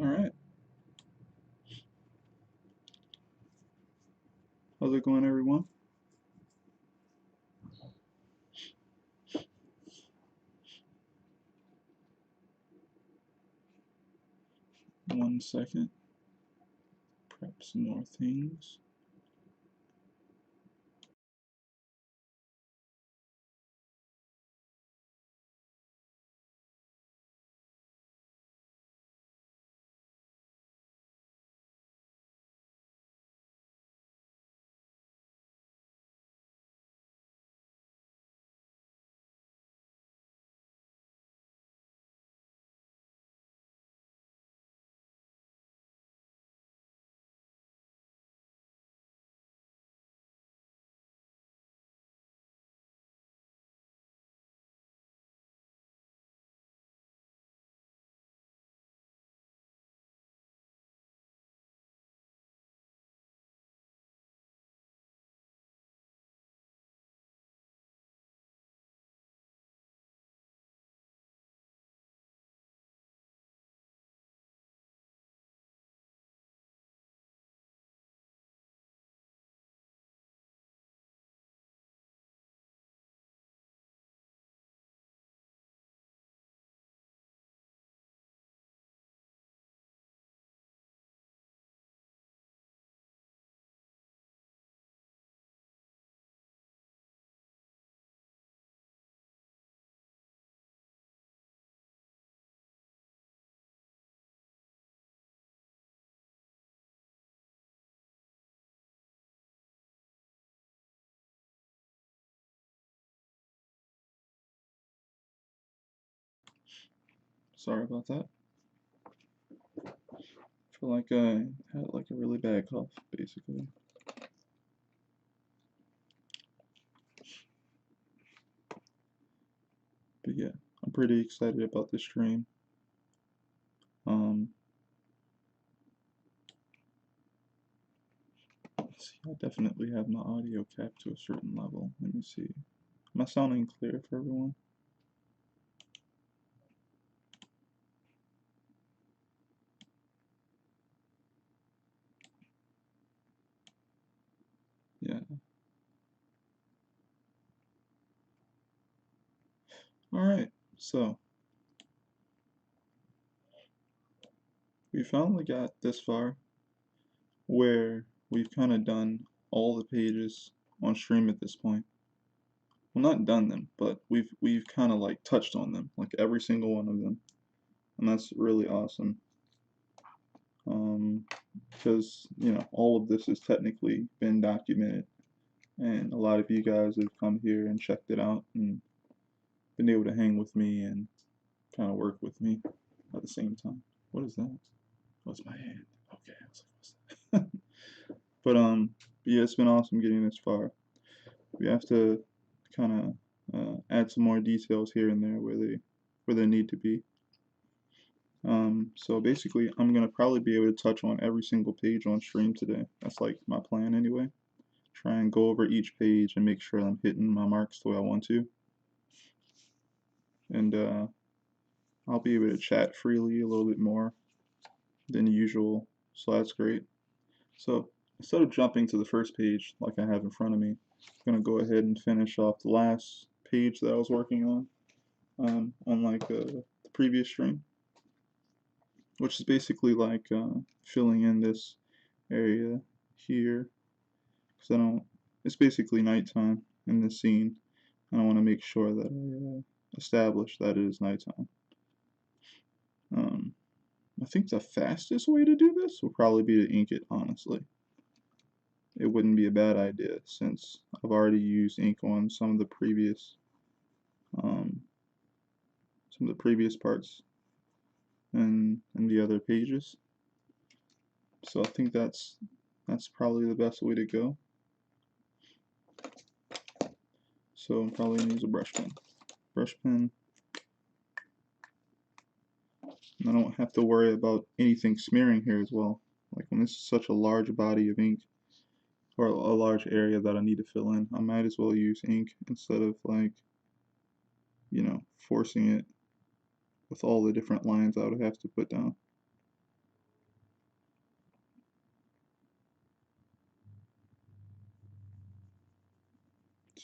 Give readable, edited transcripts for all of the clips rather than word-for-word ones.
Alright, how's it going, everyone? One second. Prep some more things. Sorry about that. I feel like I had like a really bad cough, basically. But yeah, I'm pretty excited about this stream. Let's see, I definitely have my audio capped to a certain level. Let me see. Am I sounding clear for everyone? Yeah. Alright, so we finally got this far where we've kind of done all the pages on stream at this point. Well, not done them, but we've kind of like touched on them, like every single one of them, and that's really awesome. Because all of this has technically been documented, and a lot of you guys have come here and checked it out and been able to hang with me and kind of work with me at the same time. What is that? Oh, it's my hand. Okay, I was like, what's that? But yeah, it's been awesome getting this far. We have to kind of add some more details here and there where they need to be. So basically, I'm gonna probably be able to touch on every single page on stream today. That's like my plan anyway. Try and go over each page and make sure I'm hitting my marks the way I want to. And I'll be able to chat freely a little bit more than usual, so that's great. So instead of jumping to the first page like I have in front of me, I'm gonna go ahead and finish off the last page that I was working on like the previous stream, which is basically like filling in this area here, because I don't. It's basically nighttime in this scene, and I want to make sure that I establish that it is nighttime. I think the fastest way to do this would probably be to ink it, honestly. It wouldn't be a bad idea since I've already used ink on some of the previous parts and the other pages. So I think that's probably the best way to go. So I'm probably gonna use a brush pen. And I don't have to worry about anything smearing here as well. Like when this is such a large body of ink or a large area that I need to fill in, I might as well use ink instead of like, forcing it with all the different lines I would have to put down.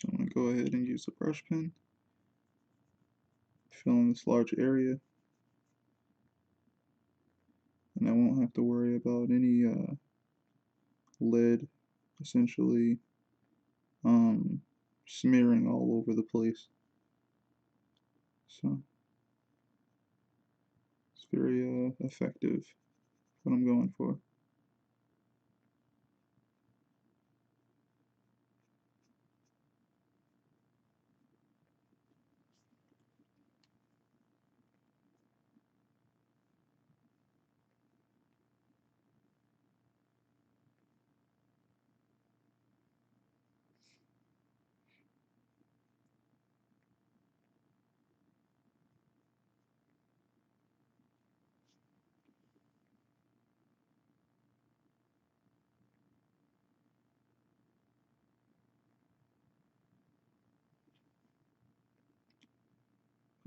So I'm going to go ahead and use the brush pen, fill in this large area, and I won't have to worry about any lead essentially smearing all over the place. So it's very effective, what I'm going for.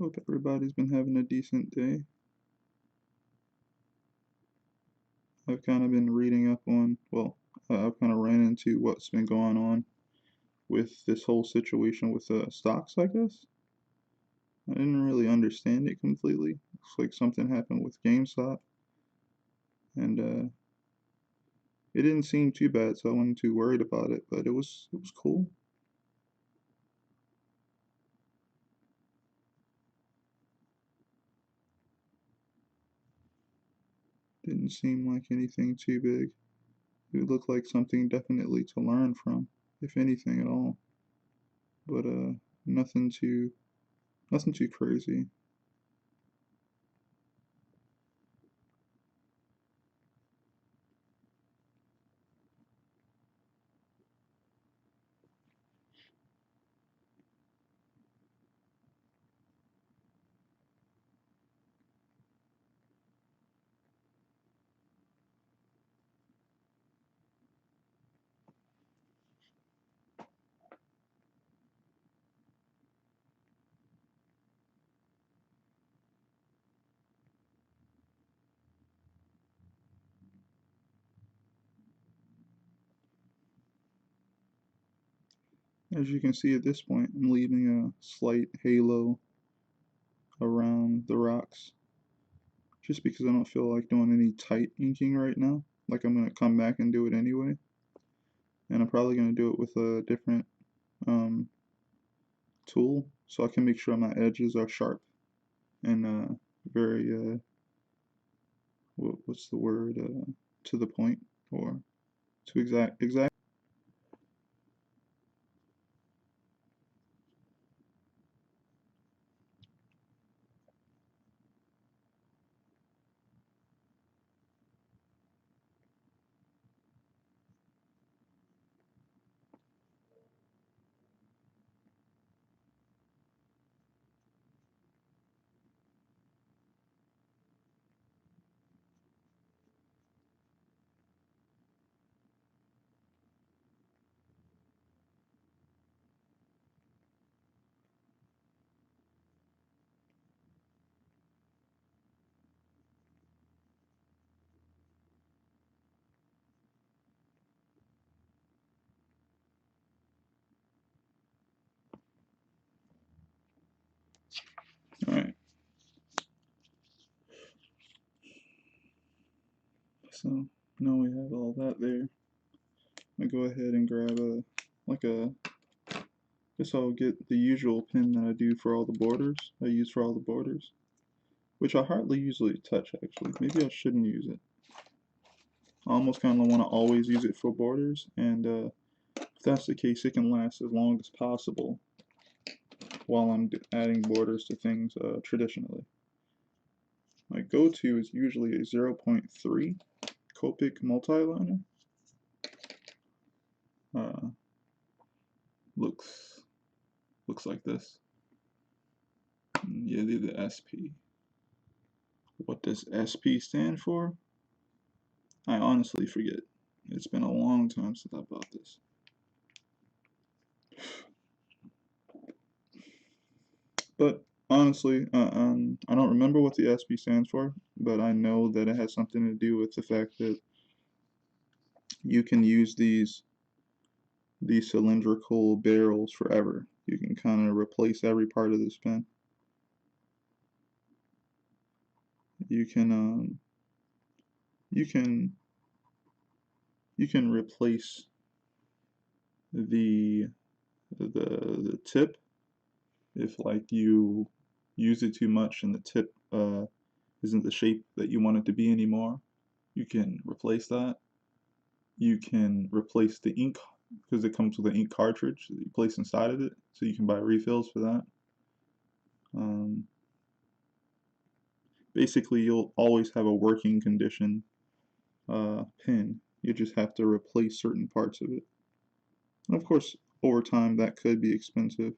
Hope everybody's been having a decent day. I've kind of been reading up on, well, I've kind of ran into what's been going on with this whole situation with stocks, I guess. I didn't really understand it completely. Looks like something happened with GameStop, and it didn't seem too bad, so I wasn't too worried about it. But it was cool. Didn't seem like anything too big. It looked like something definitely to learn from, if anything at all. But nothing too crazy. As you can see at this point, I'm leaving a slight halo around the rocks, just because I don't feel like doing any tight inking right now. Like I'm gonna come back and do it anyway, and I'm probably gonna do it with a different um, tool, so I can make sure my edges are sharp and very what's the word, to the point, or to exact. All right. So now we have all that there. I go ahead and grab guess I'll get the usual pen that I do for all the borders. I use for all the borders, which I hardly usually touch actually. Maybe I shouldn't use it. I almost kind of want to always use it for borders, and if that's the case, it can last as long as possible while I'm adding borders to things traditionally. My go-to is usually a 0.3 Copic multiliner. Uh, looks like this. Yeah, the SP. What does SP stand for? I honestly forget. It's been a long time since I bought this. But honestly, I don't remember what the SP stands for, but I know that it has something to do with the fact that you can use these these cylindrical barrels forever. You can kind of replace every part of this pen. You can you can you can replace the the tip if like you use it too much and the tip isn't the shape that you want it to be anymore. You can replace that. You can replace the ink because it comes with an ink cartridge that you place inside of it, so you can buy refills for that. Um, Basically, you'll always have a working condition pen. You just have to replace certain parts of it. And of course, over time that could be expensive,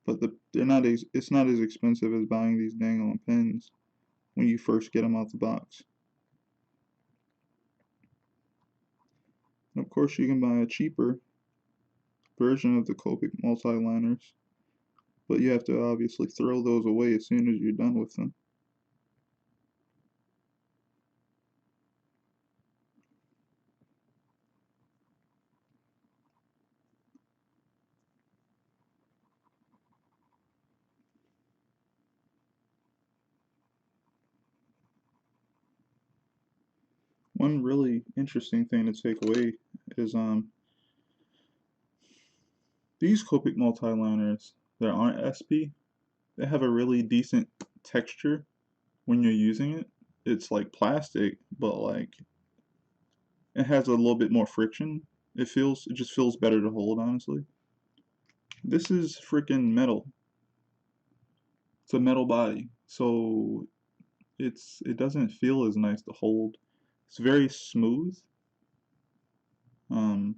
but they're not it's not as expensive as buying these dang on pens when you first get them out the box. And of course, you can buy a cheaper version of the Copic multi-liners, but you have to obviously throw those away as soon as you're done with them. One really interesting thing to take away is these Copic multi-liners that aren't SP, they have a really decent texture when you're using it. It's like plastic, but like it has a little bit more friction. It just feels better to hold, honestly. This is freaking metal. It's a metal body, so it doesn't feel as nice to hold. It's very smooth. Um,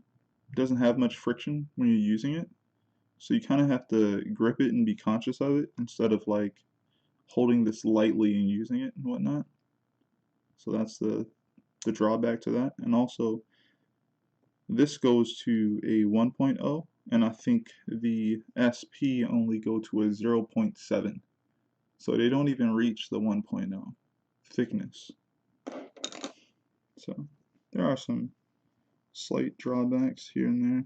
doesn't have much friction when you're using it, so you kind of have to grip it and be conscious of it instead of like holding this lightly and using it and whatnot. So that's the drawback to that. And also, this goes to a 1.0, and I think the SP only go to a 0.7. So they don't even reach the 1.0 thickness. So there are some slight drawbacks here and there.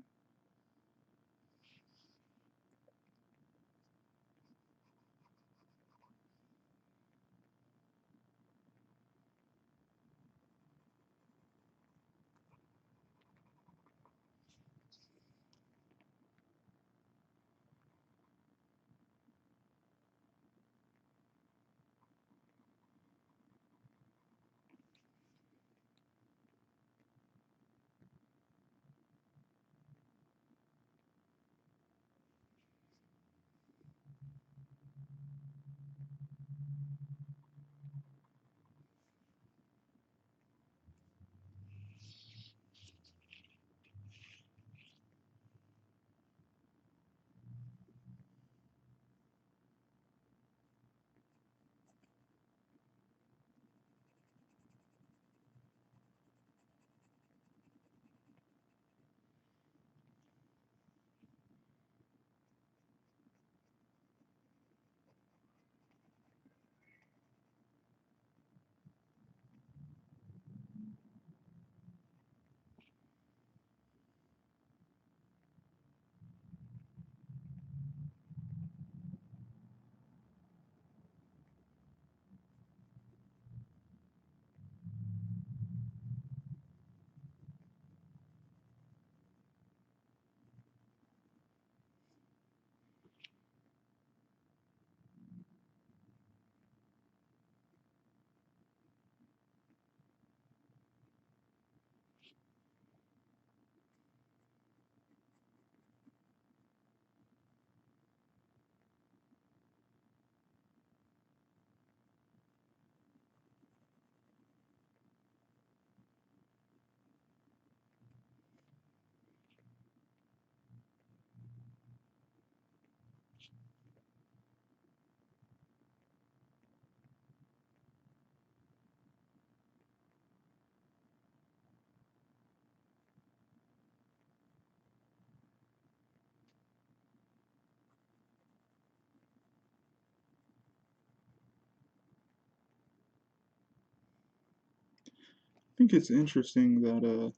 I think it's interesting that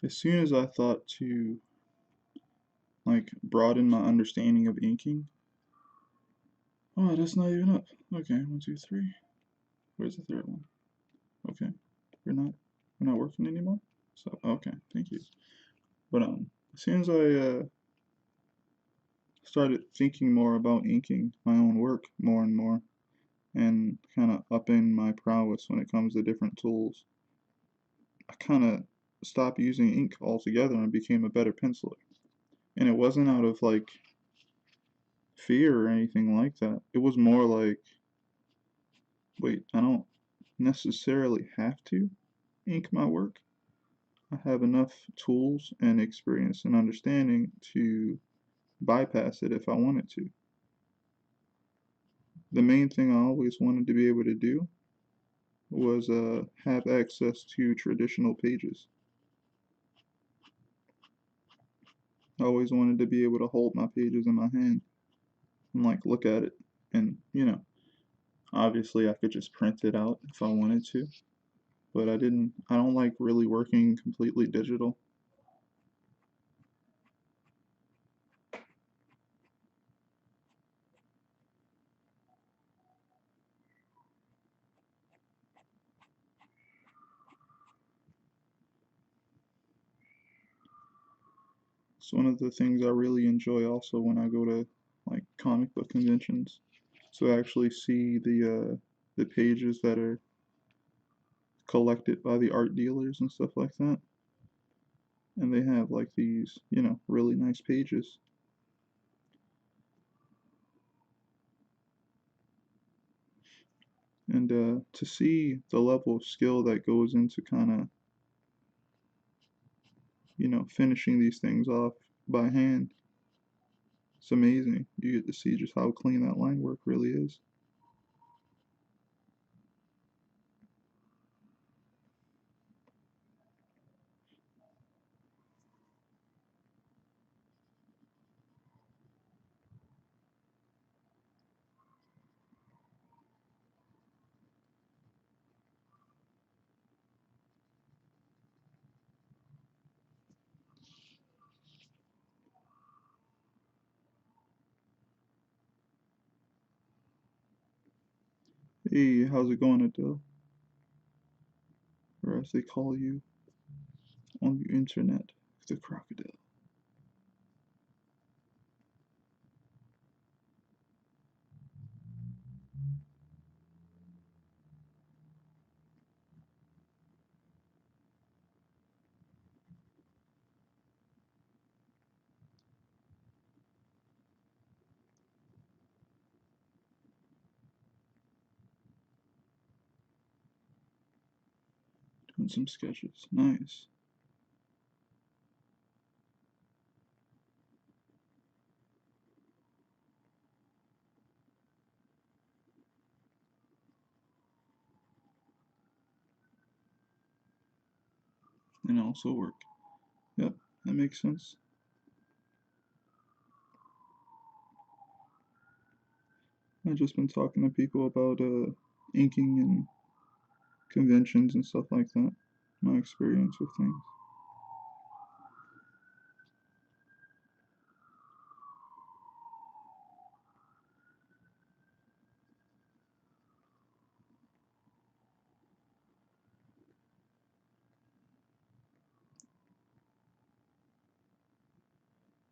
as soon as I thought to like broaden my understanding of inking. Oh, that's not even up. Okay, 1, 2, 3. Where's the third one? Okay, we're not working anymore. So okay, thank you. But as soon as I started thinking more about inking my own work more and more, and kind of upping my prowess when it comes to different tools, I kind of stopped using ink altogether and became a better penciler. And it wasn't out of like fear or anything like that. It was more like, wait, I don't necessarily have to ink my work. I have enough tools and experience and understanding to bypass it if I wanted to. The main thing I always wanted to be able to do was have access to traditional pages. I always wanted to be able to hold my pages in my hand and like look at it. And obviously I could just print it out if I wanted to, but I don't like really working completely digital. It's one of the things I really enjoy also when I go to like comic book conventions. So I actually see the pages that are collected by the art dealers and stuff like that. And they have like these, really nice pages. And to see the level of skill that goes into kind of, finishing these things off by hand, it's amazing. You get to see just how clean that line work really is. Hey, how's it going, Adele? Or as they call you on the internet, the crocodile. Doing some sketches. Nice. And also work. Yep, that makes sense. I've just been talking to people about inking and conventions and stuff like that. My experience with things.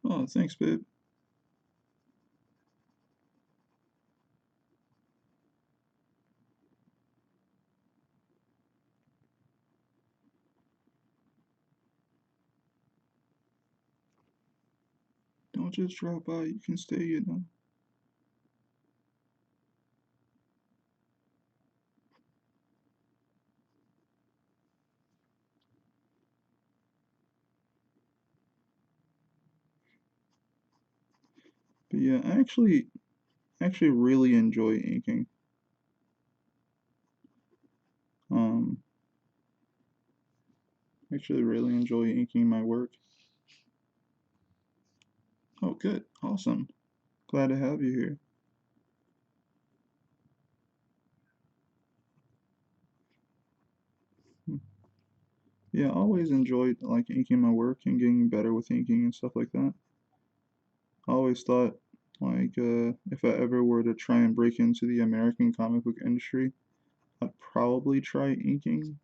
Oh, thanks, babe. Don't just drop by. You can stay. But yeah, I actually really enjoy inking. Um, actually really enjoy inking my work. Oh, good. Awesome. Glad to have you here. Hmm. Yeah, I always enjoyed like inking my work and getting better with inking and stuff like that. I always thought, like, if I ever were to try and break into the American comic book industry, I'd probably try inking.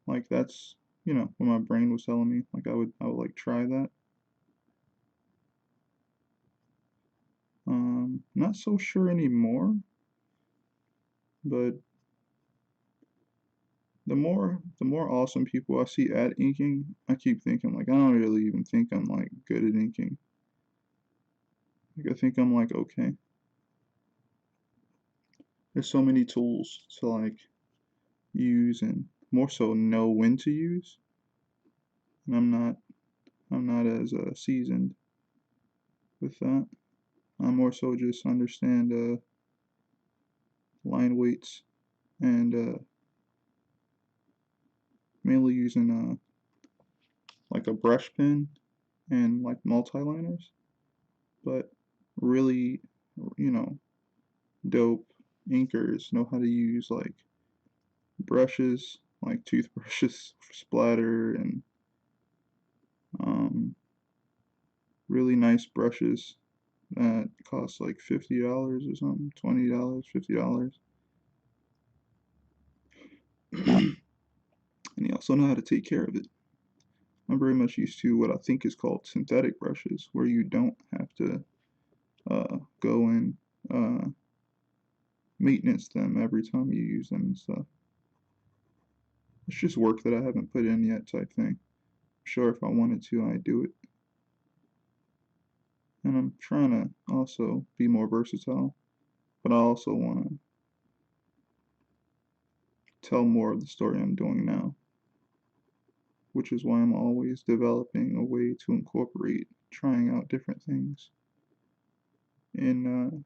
Like, that's, what my brain was telling me. Like, I would like try that. Not so sure anymore, but the more awesome people I see at inking, I keep thinking like I don't really even think I'm like good at inking. Like I think I'm like okay. There's so many tools to like use and more so know when to use. And I'm not as seasoned with that. I more so just understand line weights and mainly using like a brush pen and like multi-liners, but really, you know, dope inkers know how to use like brushes, like toothbrushes for splatter and um, really nice brushes that cost like $50 or something, $20, $50. And you also know how to take care of it. I'm very much used to what I think is called synthetic brushes, where you don't have to go and uh, maintenance them every time you use them and stuff. It's just work that I haven't put in yet, type thing. Sure, if I wanted to, I'd do it. And I'm trying to also be more versatile, but I also want to tell more of the story I'm doing now, which is why I'm always developing a way to incorporate trying out different things in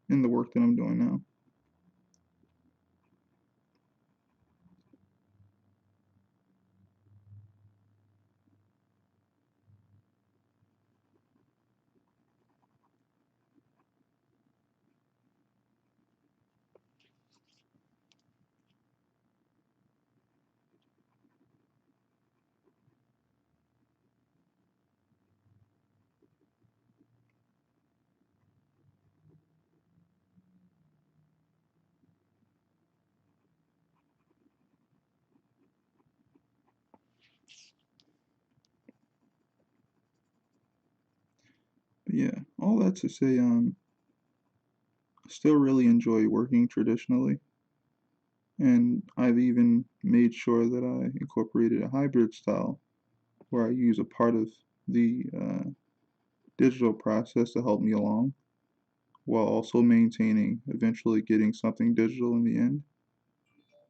the work that I'm doing now. But yeah, all that to say, I still really enjoy working traditionally, and I've even made sure that I incorporated a hybrid style where I use a part of the digital process to help me along while also maintaining eventually getting something digital in the end.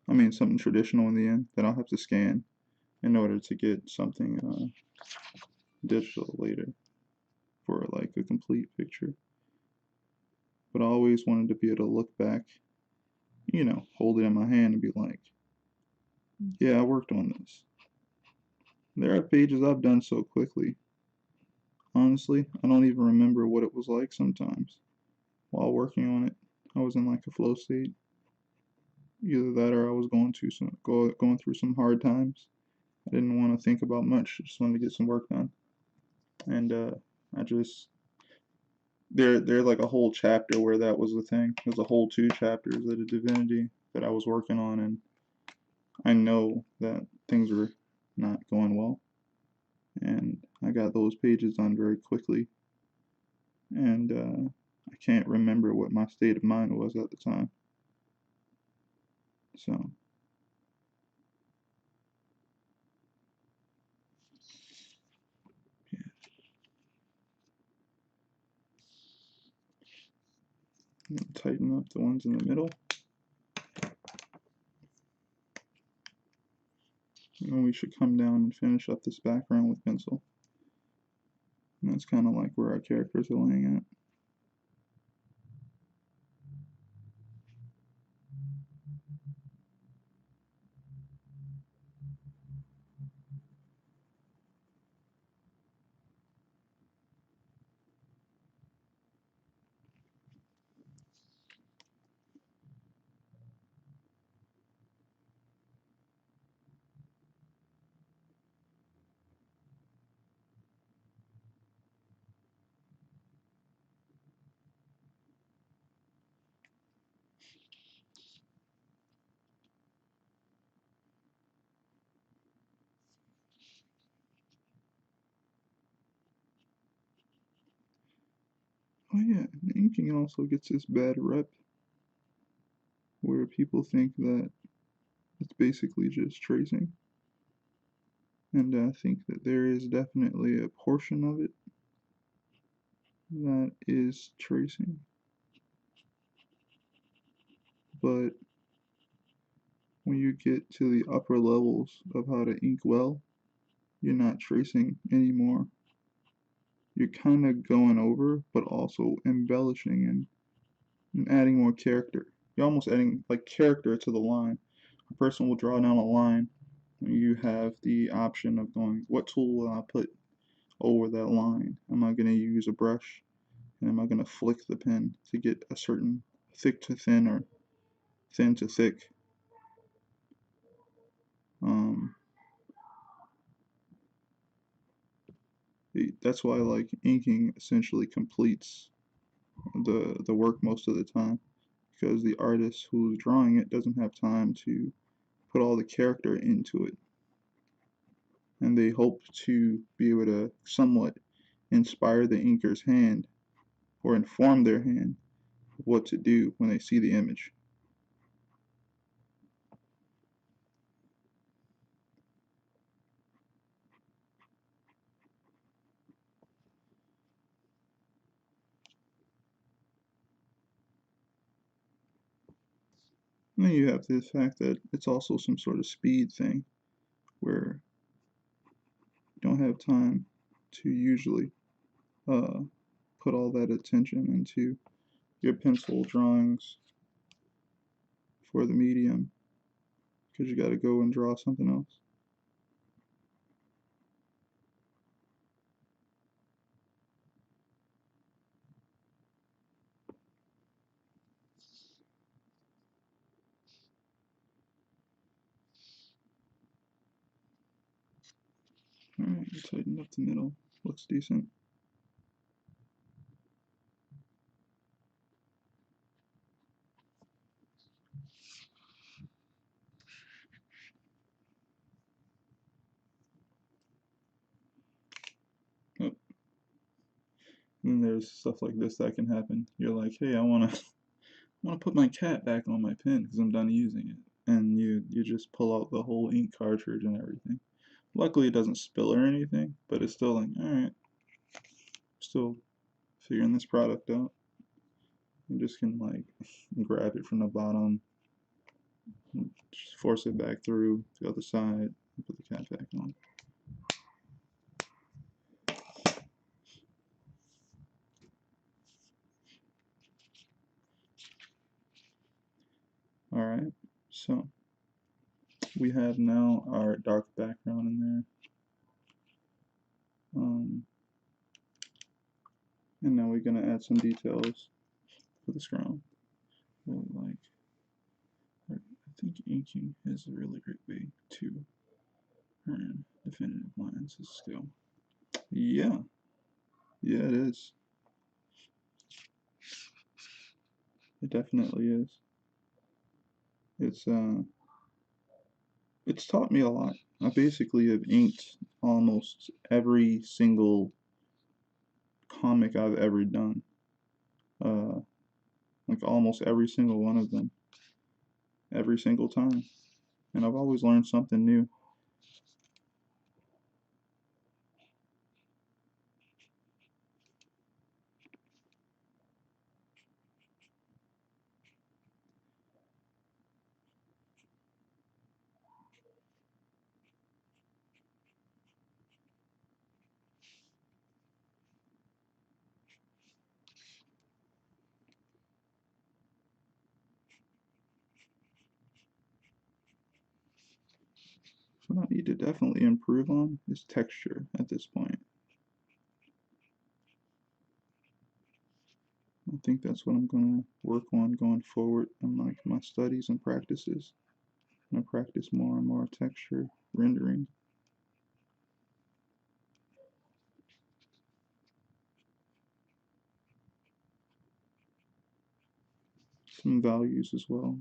I mean, something traditional in the end that I'll have to scan in order to get something digital later for like a complete picture. But I always wanted to be able to look back, hold it in my hand and be like, yeah, I worked on this. There are pages I've done so quickly. Honestly, I don't even remember what it was like sometimes while working on it. I was in like a flow state. Either that or I was going through some hard times. I didn't want to think about much. I just wanted to get some work done. And I just there like a whole chapter where that was the thing. There's a whole 2 chapters of the Divinity that I was working on, and I know that things were not going well. And I got those pages done very quickly, and I can't remember what my state of mind was at the time. So yeah, tighten up the ones in the middle. And we should come down and finish up this background with pencil. And that's kind of like where our characters are laying at. Oh yeah, and inking also gets this bad rep where people think that it's basically just tracing. And I think that there is definitely a portion of it that is tracing. But when you get to the upper levels of how to ink well, you're not tracing anymore. You're kind of going over, but also embellishing and adding more character. You're almost adding like character to the line. A person will draw down a line, and you have the option of going, what tool will I put over that line? Am I going to use a brush? And am I going to flick the pen to get a certain thick to thin or thin to thick? Um, that's why like inking essentially completes the work most of the time, because the artist who's drawing it doesn't have time to put all the character into it, and they hope to be able to somewhat inspire the inker's hand or inform their hand of what to do when they see the image. And then you have the fact that it's also some sort of speed thing where you don't have time to usually uh, put all that attention into your pencil drawings for the medium because you got to go and draw something else. Alright, tighten up the middle. Looks decent. Oh, and there's stuff like this that can happen. You're like, hey, I wanna put my cat back on my pen because I'm done using it, and you just pull out the whole ink cartridge and everything. Luckily, it doesn't spill or anything, but it's still like, all right, still figuring this product out. You just can like grab it from the bottom, just force it back through the other side, and put the cat back on. All right, so we have now our dark background in there. And now we're gonna add some details for this ground. Really like, I think inking is a really great way to earn definitive lines of skill. Yeah, yeah, it is. It definitely is. It's it's taught me a lot. I basically have inked almost every single comic I've ever done. Uh, like almost every single one of them, every single time. And I've always learned something new. What I need to definitely improve on is texture at this point. I think that's what I'm going to work on going forward in like my studies and practices. I'm going to practice more and more texture rendering, some values as well.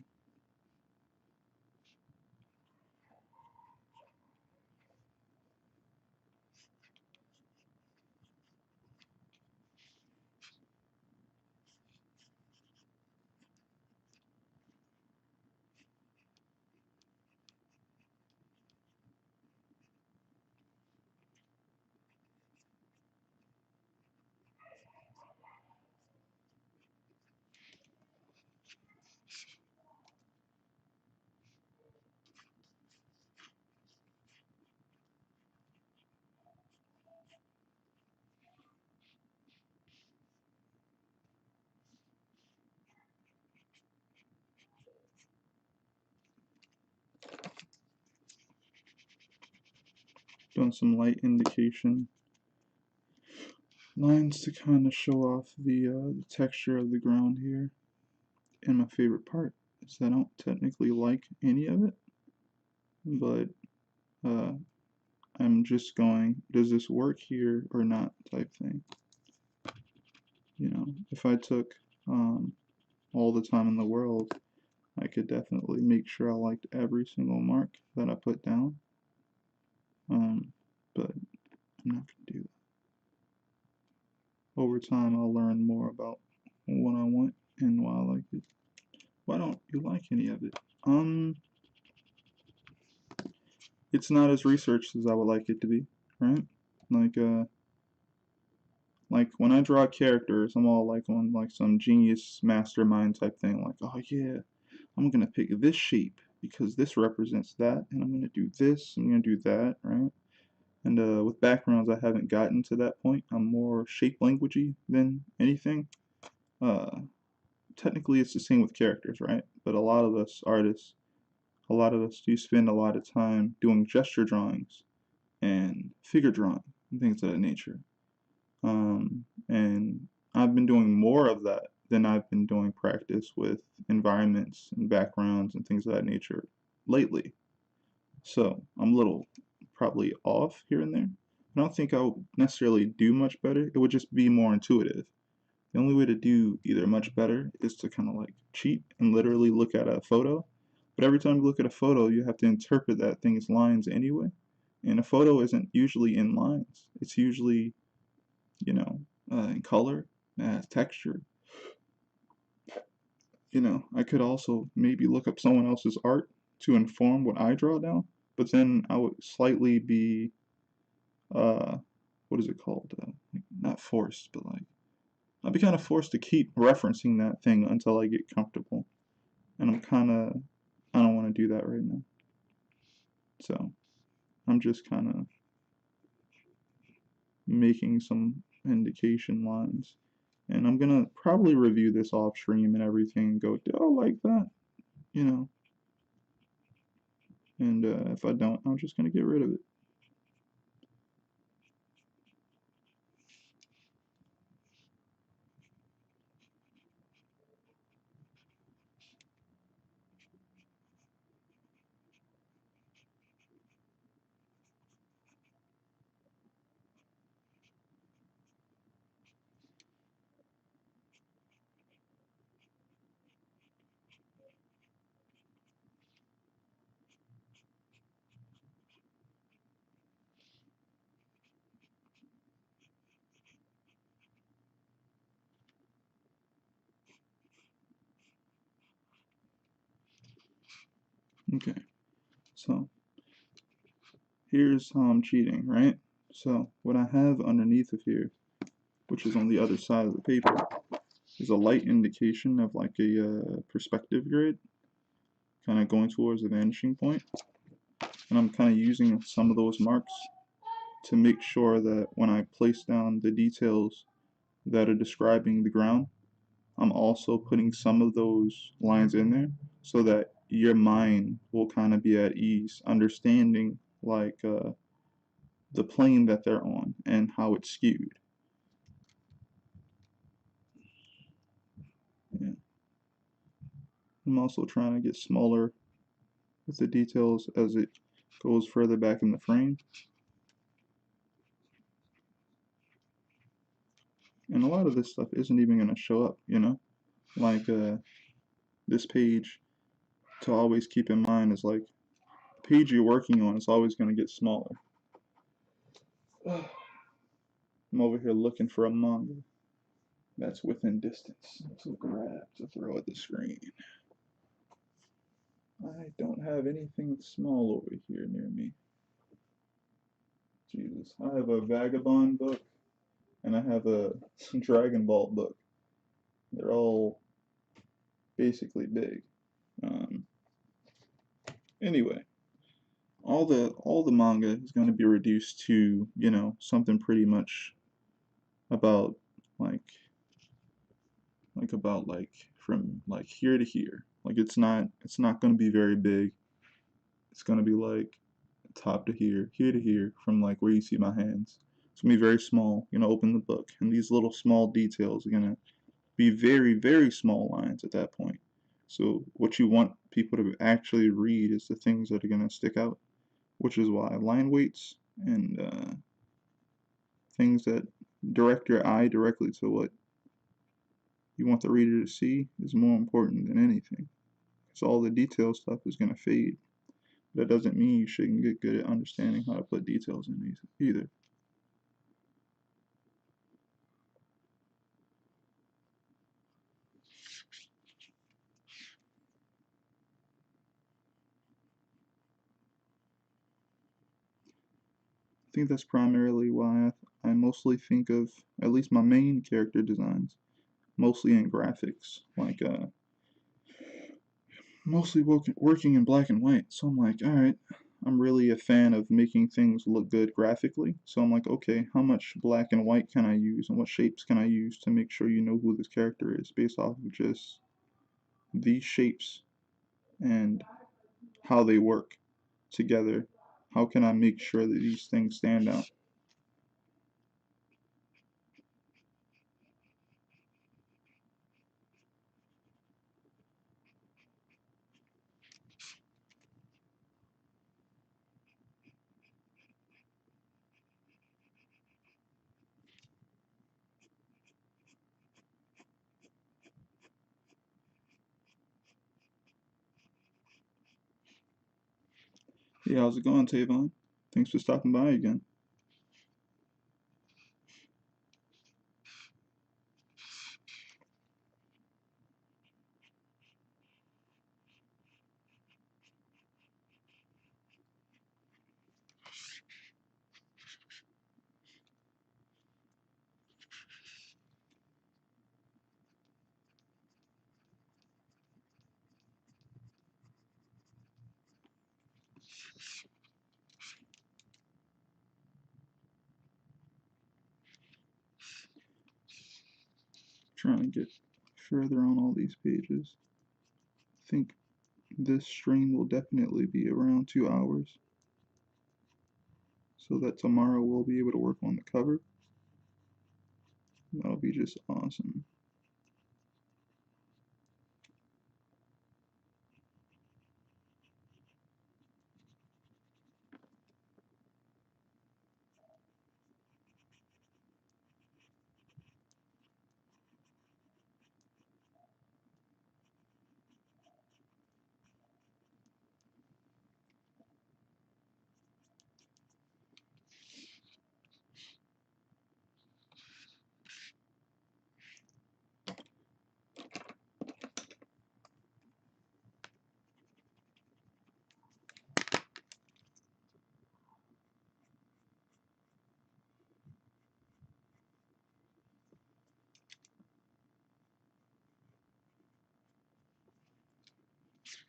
Doing some light indication lines to kind of show off the texture of the ground here. And my favorite part is I don't technically like any of it, but uh, I'm just going, does this work here or not type thing. You know, if I took all the time in the world, I could definitely make sure I liked every single mark that I put down. But I'm not going to do that. Over time, I'll learn more about what I want and why I like it. Why don't you like any of it? It's not as researched as I would like it to be, right? Like, like when I draw characters, I'm all like on like some genius mastermind type thing. Like, oh yeah, I'm gonna pick this shape because this represents that, and I'm gonna do this, I'm gonna do that, right? And with backgrounds, I haven't gotten to that point. I'm more shape languagey than anything. Uh, Technically, it's the same with characters, right? But a lot of us artists, a lot of us do spend a lot of time doing gesture drawings and figure drawing and things of that nature. And I've been doing more of that than I've been doing practice with environments and backgrounds and things of that nature lately. So I'm a little probably off here and there. I don't think I'll necessarily do much better. It would just be more intuitive. The only way to do either much better is to kind of like cheat and literally look at a photo. But every time you look at a photo, you have to interpret that thing's lines anyway. And a photo isn't usually in lines. It's usually, you know, in color, texture. You know, I could also maybe look up someone else's art to inform what I draw down, but then I would slightly be, uh, what is it called? Like not forced, but like I'd be kind of forced to keep referencing that thing until I get comfortable. And I don't want to do that right now. So I'm just kind of making some indication lines. And I'm gonna probably review this off stream and everything and go, did I like that? You know, and if I don't, I'm just gonna get rid of it. Okay, so here's how I'm cheating, right? So what I have underneath of here, which is on the other side of the paper, is a light indication of like a perspective grid, kind of going towards the vanishing point. And I'm kind of using some of those marks to make sure that when I place down the details that are describing the ground, I'm also putting some of those lines in there so that your mind will kind of be at ease, understanding like the plane that they're on and how it's skewed. Yeah. I'm also trying to get smaller with the details as it goes further back in the frame. And a lot of this stuff isn't even going to show up, you know? Like this page, to always keep in mind, is like the page you're working on is always going to get smaller. I'm over here looking for a manga that's within distance to grab to throw at the screen. I don't have anything small over here near me. Jesus. I have a Vagabond book and I have a Dragon Ball book. They're all basically big. Um, anyway, all the manga is going to be reduced to, you know, something pretty much about like about like from like here to here. Like it's not going to be very big. It's going to be like top to here to here, from like where you see my hands. It's gonna be very small. You're gonna open the book, and these little small details are gonna be very, very small lines at that point. So what you want people to actually read is the things that are gonna stick out, which is why line weights and things that direct your eye directly to what you want the reader to see is more important than anything. Because all the detail stuff is gonna fade. That doesn't mean you shouldn't get good at understanding how to put details in these either. I think that's primarily why I mostly think of at least my main character designs mostly in graphics, like mostly working in black and white. So I'm like, all right, I'm really a fan of making things look good graphically. So I'm like, okay, how much black and white can I use, and what shapes can I use to make sure you know who this character is based off of just these shapes and how they work together. How can I make sure that these things stand out? Yeah, how's it going, Tavon? Thanks for stopping by again. Trying to get further on all these pages. I think this stream will definitely be around 2 hours, so that tomorrow we'll be able to work on the cover. That'll be just awesome.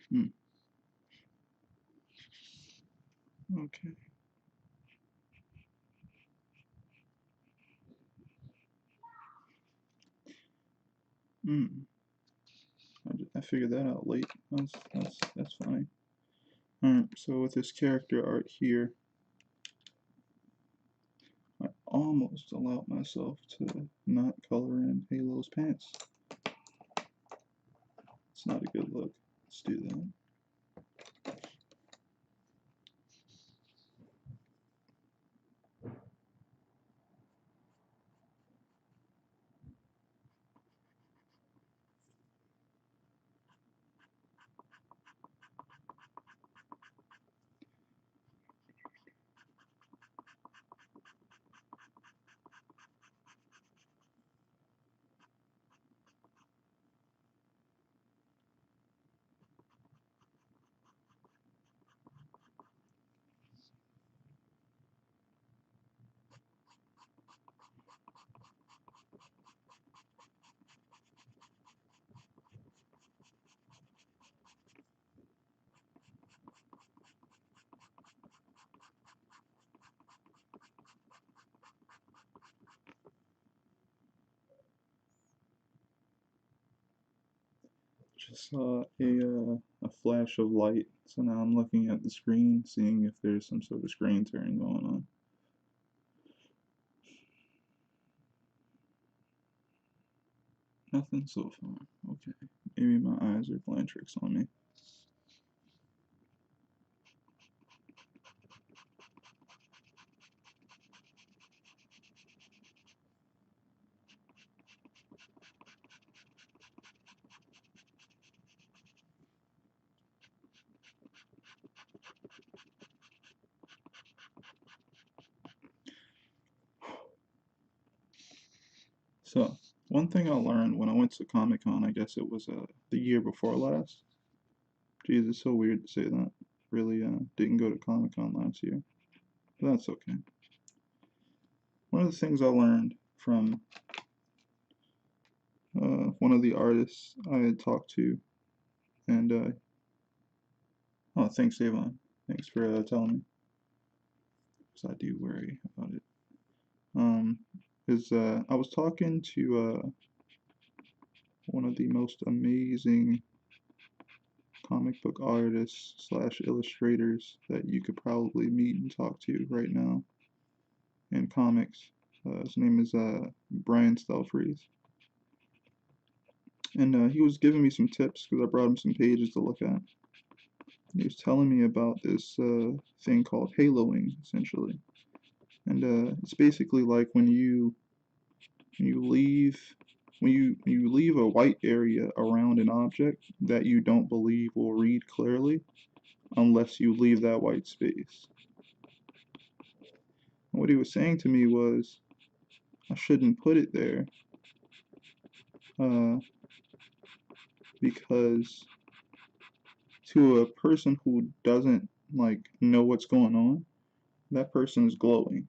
Hmm. Okay. Hmm. I figured that out late. That's funny. Alright, so with this character art here, I almost allowed myself to not color in Halo's pants. It's not a good look. Let's do that. Just saw a flash of light, so now I'm looking at the screen, seeing if there's some sort of screen tearing going on. Nothing so far. Okay, maybe my eyes are playing tricks on me. So, one thing I learned when I went to Comic Con, I guess it was the year before last. Geez, it's so weird to say that. Really didn't go to Comic Con last year. But that's okay. One of the things I learned from one of the artists I had talked to, and oh, thanks, Avon. Thanks for telling me, because I do worry about it. Um, is I was talking to one of the most amazing comic book artists slash illustrators that you could probably meet and talk to right now in comics. His name is Brian Stelfreeze. And he was giving me some tips because I brought him some pages to look at. He was telling me about this thing called haloing, essentially. And it's basically like when you leave when you leave a white area around an object that you don't believe will read clearly unless you leave that white space. And what he was saying to me was I shouldn't put it there uh, because to a person who doesn't like know what's going on, that person is glowing,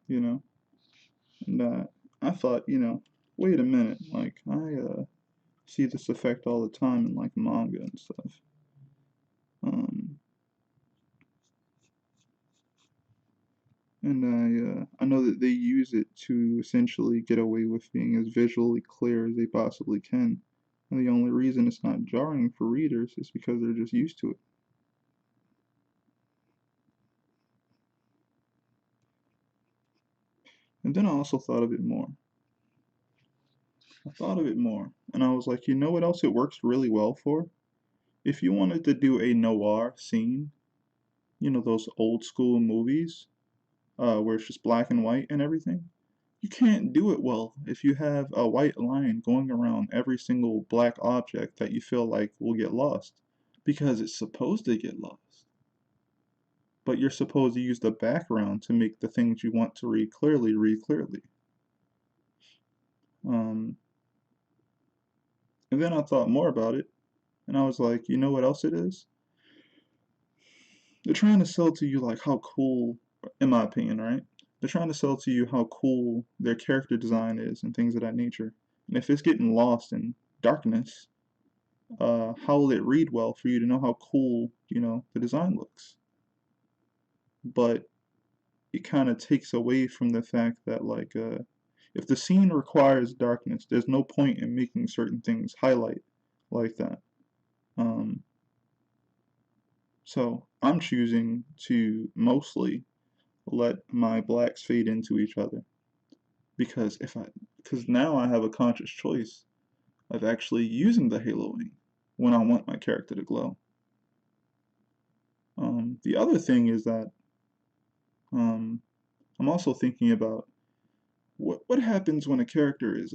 you know. And I thought, wait a minute, like I see this effect all the time in like manga and stuff. Um, and I know that they use it to essentially get away with being as visually clear as they possibly can. And the only reason it's not jarring for readers is because they're just used to it. And then I also thought of it more. I thought of it more, and I was like, you know what else it works really well for? If you wanted to do a noir scene, those old school movies, where it's just black and white and everything, you can't do it well if you have a white line going around every single black object that you feel like will get lost, because it's supposed to get lost. But you're supposed to use the background to make the things you want to read clearly read clearly. Um, and then I thought more about it, and I was like, you know what else it is? They're trying to sell to you like how cool, in my opinion, right? They're trying to sell to you how cool their character design is and things of that nature. And if it's getting lost in darkness, how will it read well for you to know how cool, the design looks? But it kind of takes away from the fact that like if the scene requires darkness, there's no point in making certain things highlight like that. Um, so I'm choosing to mostly let my blacks fade into each other because because now I have a conscious choice of actually using the haloing when I want my character to glow. The other thing is that um, I'm also thinking about what happens when a character is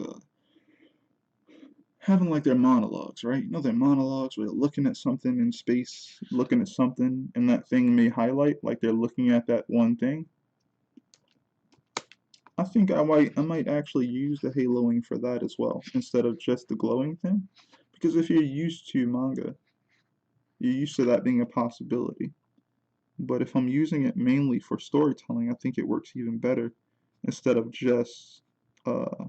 having like their monologues, right? Their monologues where they're looking at something in space, looking at something, and that thing may highlight like they're looking at that one thing. I think I might actually use the haloing for that as well, instead of just the glowing thing. Because if you're used to manga, you're used to that being a possibility. But if I'm using it mainly for storytelling, I think it works even better instead of just uh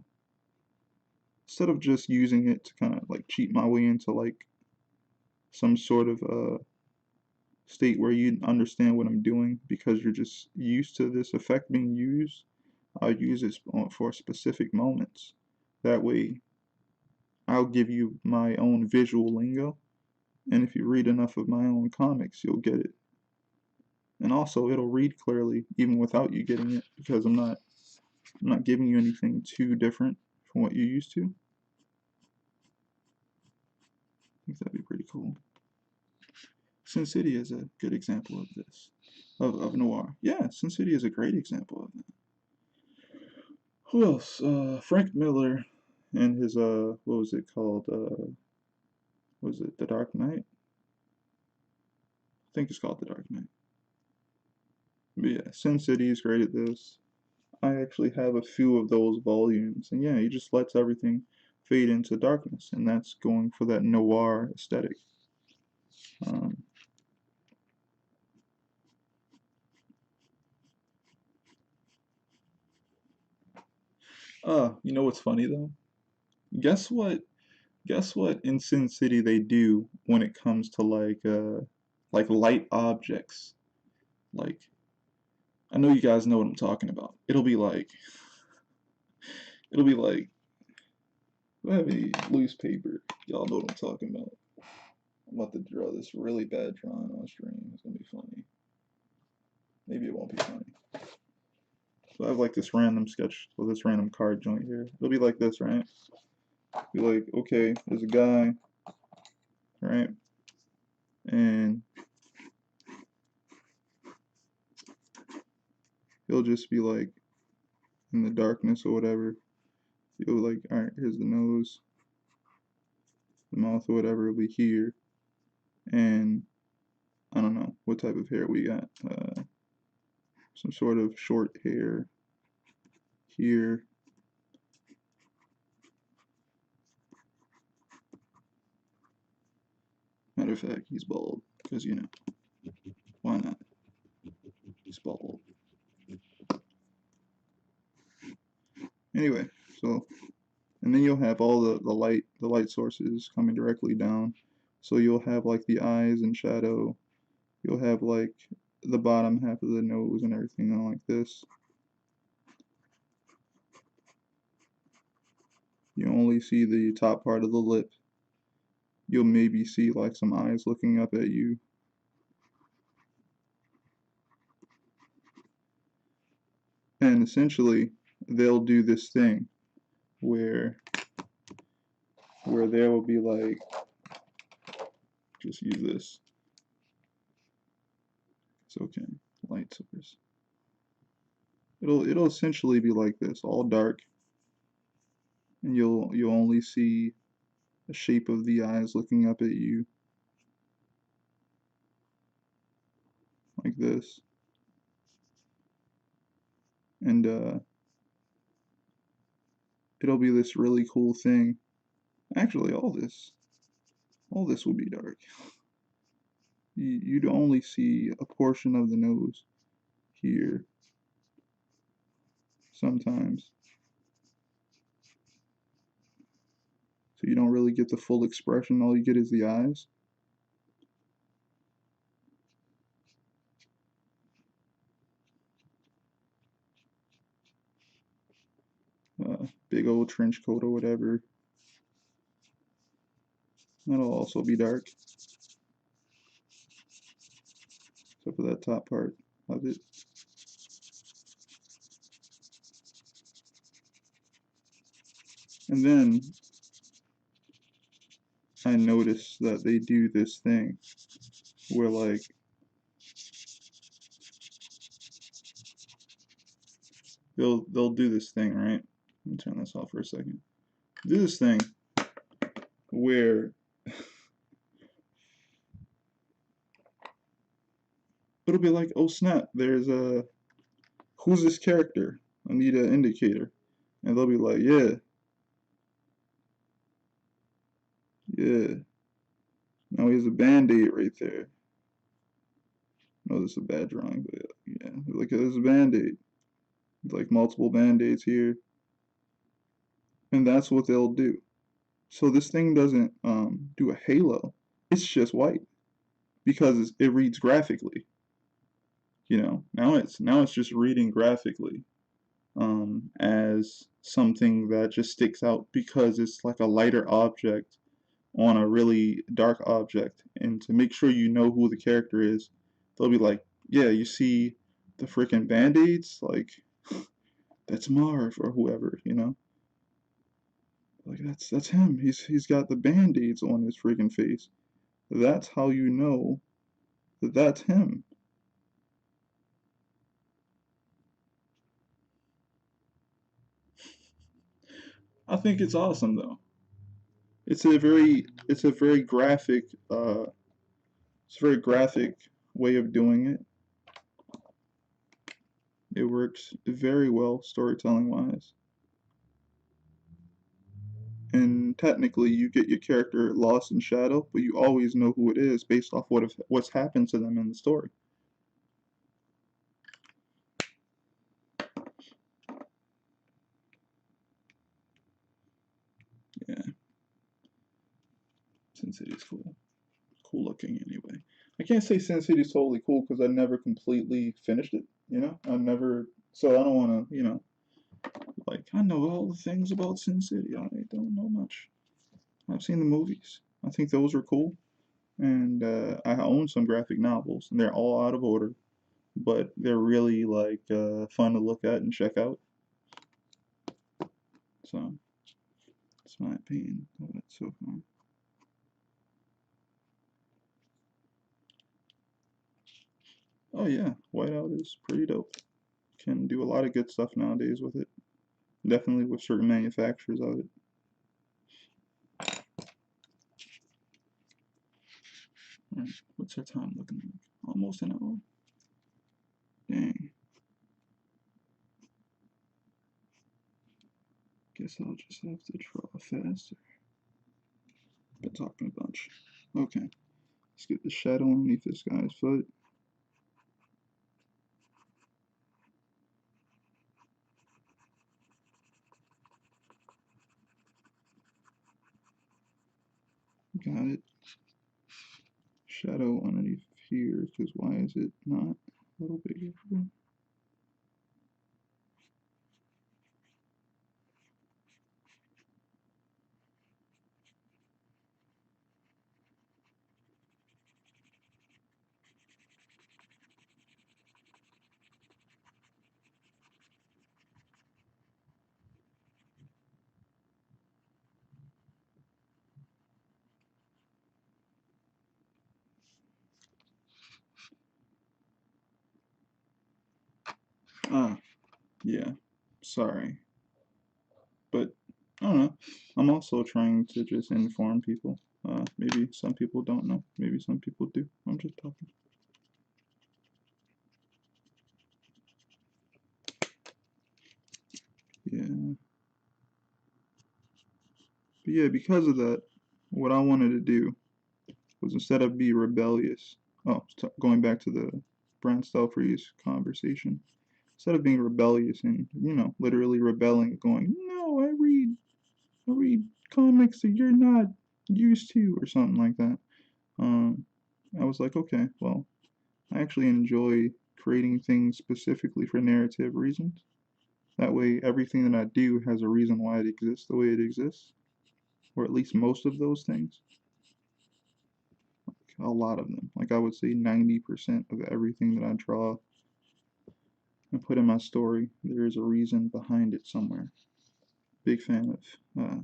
using it to kind of like cheat my way into like some sort of state where you understand what I'm doing because you're just used to this effect being used. I'll use it for specific moments. That way I'll give you my own visual lingo, and if you read enough of my own comics, you'll get it. And also, it'll read clearly even without you getting it, because I'm not giving you anything too different from what you're used to. I think that'd be pretty cool. Sin City is a good example of this, of noir. Yeah, Sin City is a great example of that. Who else? Frank Miller and his what was it called? Was it The Dark Knight? I think it's called The Dark Knight. But yeah, Sin City is great at this. I actually have a few of those volumes, and yeah, he just lets everything fade into darkness, and that's going for that noir aesthetic. Um, you know what's funny though? Guess what? Guess what in Sin City they do when it comes to like light objects. Like I know you guys know what I'm talking about. It'll be like I have a loose paper. Y'all know what I'm talking about. I'm about to draw this really bad drawing on stream. It's gonna be funny. Maybe it won't be funny. So I have like this random sketch with this random card joint here. It'll be like this, right? Be like, okay, there's a guy, right? And he'll just be like in the darkness or whatever. You'll like, alright, here's the nose, the mouth or whatever will be here. And I don't know what type of hair we got. Some sort of short hair here. Matter of fact, he's bald, because you know, why not? He's bald. Anyway, so and then you'll have all the light sources coming directly down. So you'll have like the eyes in shadow. You'll have like the bottom half of the nose and everything on like this. You only see the top part of the lip. You'll maybe see like some eyes looking up at you. And essentially, they'll do this thing where there will be like, just use this. It's okay. Light source. It'll essentially be like this, all dark, and you'll only see the shape of the eyes looking up at you, like this. And it'll be this really cool thing. Actually, all this will be dark. You'd only see a portion of the nose here sometimes. So you don't really get the full expression, all you get is the eyes. Big old trench coat or whatever. That'll also be dark. Except for that top part of it. And then I noticed that they do this thing where like they'll do this thing, right? Let me turn this off for a second. Do this thing where it'll be like, oh snap, there's a who's this character? I need an indicator. And they'll be like, yeah. Now here's a band-aid right there. No, this is a bad drawing, but yeah. Look at this band-aid. Like multiple band-aids here. And that's what they'll do. So this thing doesn't do a halo. It's just white. Because it reads graphically. You know, now it's just reading graphically. as something that just sticks out because it's like a lighter object on a really dark object. And to make sure you know who the character is, they'll be like, yeah, you see the freaking band-aids? Like, that's Marv or whoever, you know? Like, that's him. He's got the band-aids on his freaking face. That's how you know that that's him. I think it's awesome though. It's a very graphic it's a very graphic way of doing it. It works very well storytelling wise. And technically you get your character lost in shadow, but you always know who it is based off what's happened to them in the story. Yeah, Sin City's cool. Cool looking anyway. I can't say Sin City's totally cool because I never completely finished it, you know? I never, so I don't want to, like, I know all the things about Sin City. I don't know much. I've seen the movies. I think those are cool. And I own some graphic novels, and they're all out of order, but they're really like fun to look at and check out. So that's my opinion of it so far. Oh yeah, Whiteout is pretty dope. Can do a lot of good stuff nowadays with it. Definitely with certain manufacturers of it. Alright, what's our time looking like? Almost an hour? Dang. Guess I'll just have to draw faster. Been talking a bunch. Okay, let's get the shadow underneath this guy's foot. Got it. Shadow underneath here, because why is it not a little bigger? Ah, yeah, sorry. But, I don't know. I'm also trying to just inform people. Maybe some people don't know. Maybe some people do. I'm just talking. Yeah. But yeah, because of that, what I wanted to do was instead of be rebellious, going back to the Brent Stelfreeze conversation, instead of being rebellious and, literally rebelling, going, no, I read comics that you're not used to, or something like that. I was like, okay, well, I actually enjoy creating things specifically for narrative reasons. That way, everything that I do has a reason why it exists the way it exists, or at least most of those things. A lot of them. Like I would say 90% of everything that I draw and put in my story, there is a reason behind it somewhere. Big fan of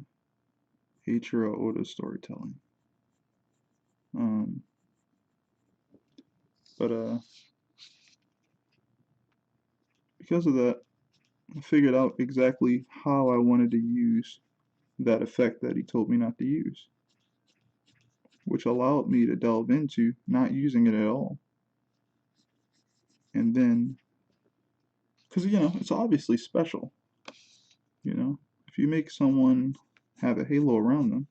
Eiichiro Oda's storytelling. Um, but because of that, I figured out exactly how I wanted to use that effect that he told me not to use, which allowed me to delve into not using it at all. And then, because, it's obviously special, if you make someone have a halo around them,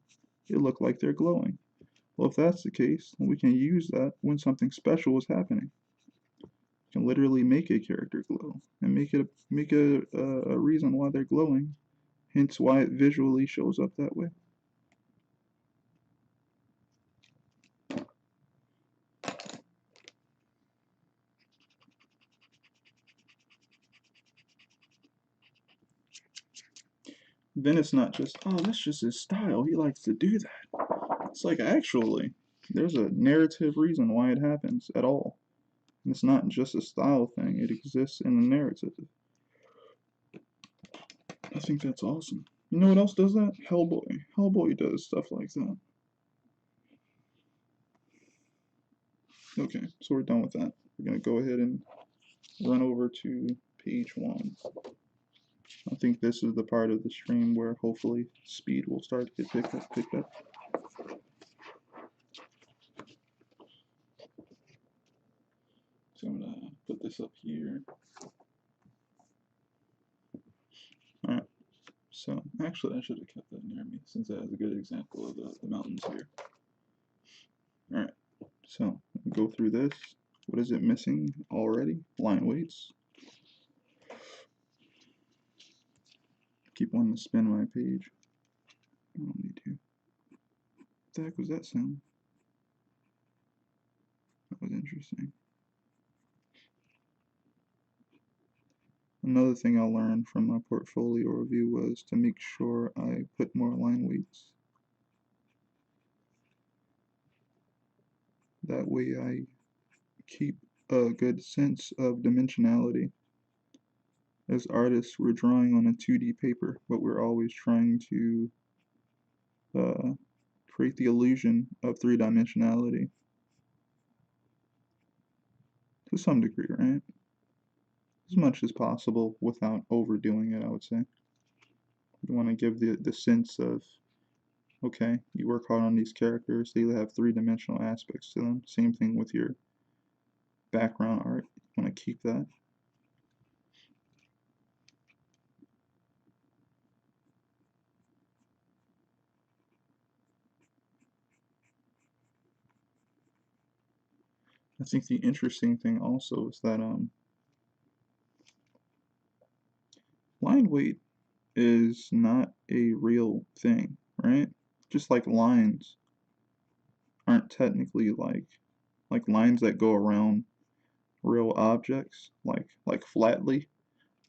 they look like they're glowing. Well, if that's the case, then we can use that when something special is happening. We can literally make a character glow and make a reason why they're glowing, hence why it visually shows up that way. then it's not just, oh, that's just his style. He likes to do that. It's like, actually, there's a narrative reason why it happens at all. And it's not just a style thing, it exists in the narrative. I think that's awesome. You know what else does that? Hellboy. Hellboy does stuff like that. Okay, so we're done with that. We're going to go ahead and run over to page 1. I think this is the part of the stream where hopefully speed will start to get picked up. So I'm going to put this up here. Alright, so actually I should have kept that near me since that is a good example of the mountains here. Alright, so go through this. What is it missing already? Line weights. Keep wanting to spin my page. I don't need to. What the heck was that sound? That was interesting. Another thing I learned from my portfolio review was to make sure I put more line weights. That way I keep a good sense of dimensionality. As artists, we're drawing on a 2D paper, but we're always trying to create the illusion of three-dimensionality. To some degree, right? As much as possible without overdoing it, I would say. You want to give the sense of, okay, you work hard on these characters, they have three-dimensional aspects to them. Same thing with your background art. You want to keep that. I think the interesting thing also is that line weight is not a real thing, right? Just like lines aren't technically like lines that go around real objects, like flatly.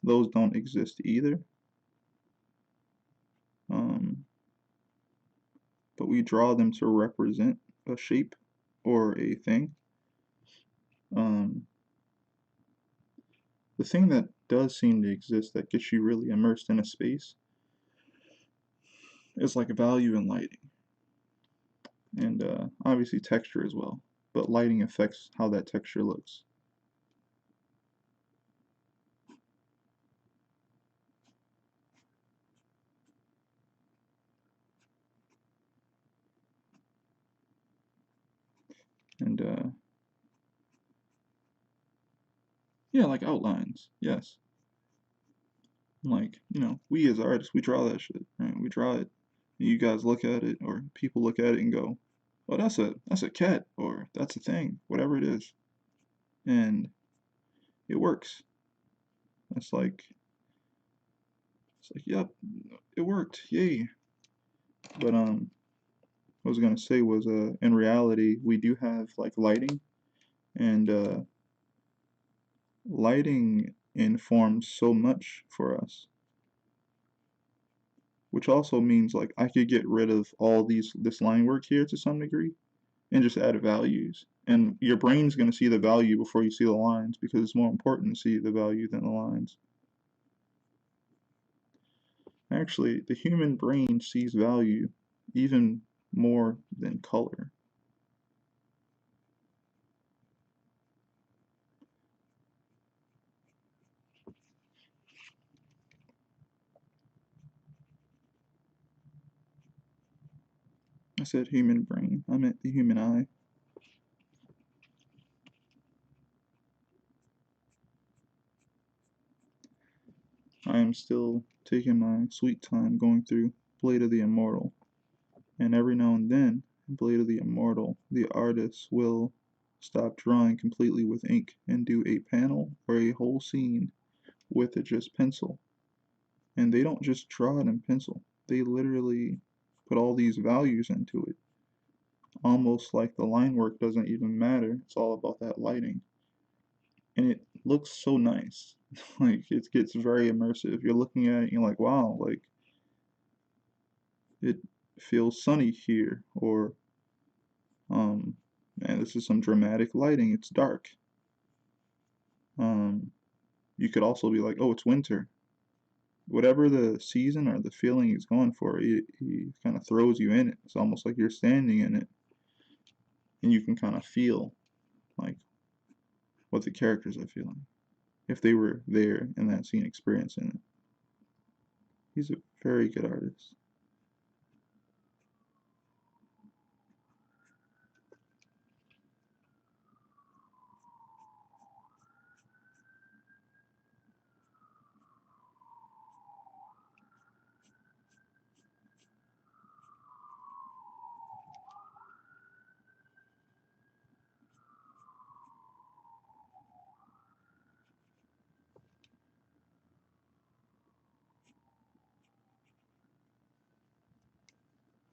Those don't exist either. But we draw them to represent a shape or a thing. The thing that does seem to exist that gets you really immersed in a space is like value and lighting, and obviously texture as well. But lighting affects how that texture looks. And yeah, like outlines, yes. Like, you know, we as artists, we draw that shit, right? We draw it, and you guys look at it, or people look at it and go, "Oh, that's a cat," or "That's a thing," whatever it is, and it works. It's like, yep, it worked, yay. But what I was gonna say was, in reality, we do have like lighting, and lighting informs so much for us. Which also means like I could get rid of all this line work here to some degree and just add values. And your brain's going to see the value before you see the lines because it's more important to see the value than the lines. Actually, the human brain sees value even more than color. I said human brain, I meant the human eye. I am still taking my sweet time going through Blade of the Immortal. And every now and then, in Blade of the Immortal, the artist will stop drawing completely with ink and do a panel or a whole scene with just pencil. And they don't just draw it in pencil, they literally put all these values into it. Almost like the line work doesn't even matter, it's all about that lighting. And it looks so nice. Like, it gets very immersive. You're looking at it and you're like, wow, like, it feels sunny here, or man, this is some dramatic lighting, it's dark. Um, you could also be like, oh, it's winter. Whatever the season or the feeling he's going for, he kind of throws you in it. It's almost like you're standing in it, and you can kind of feel like what the characters are feeling if they were there in that scene experiencing it. He's a very good artist.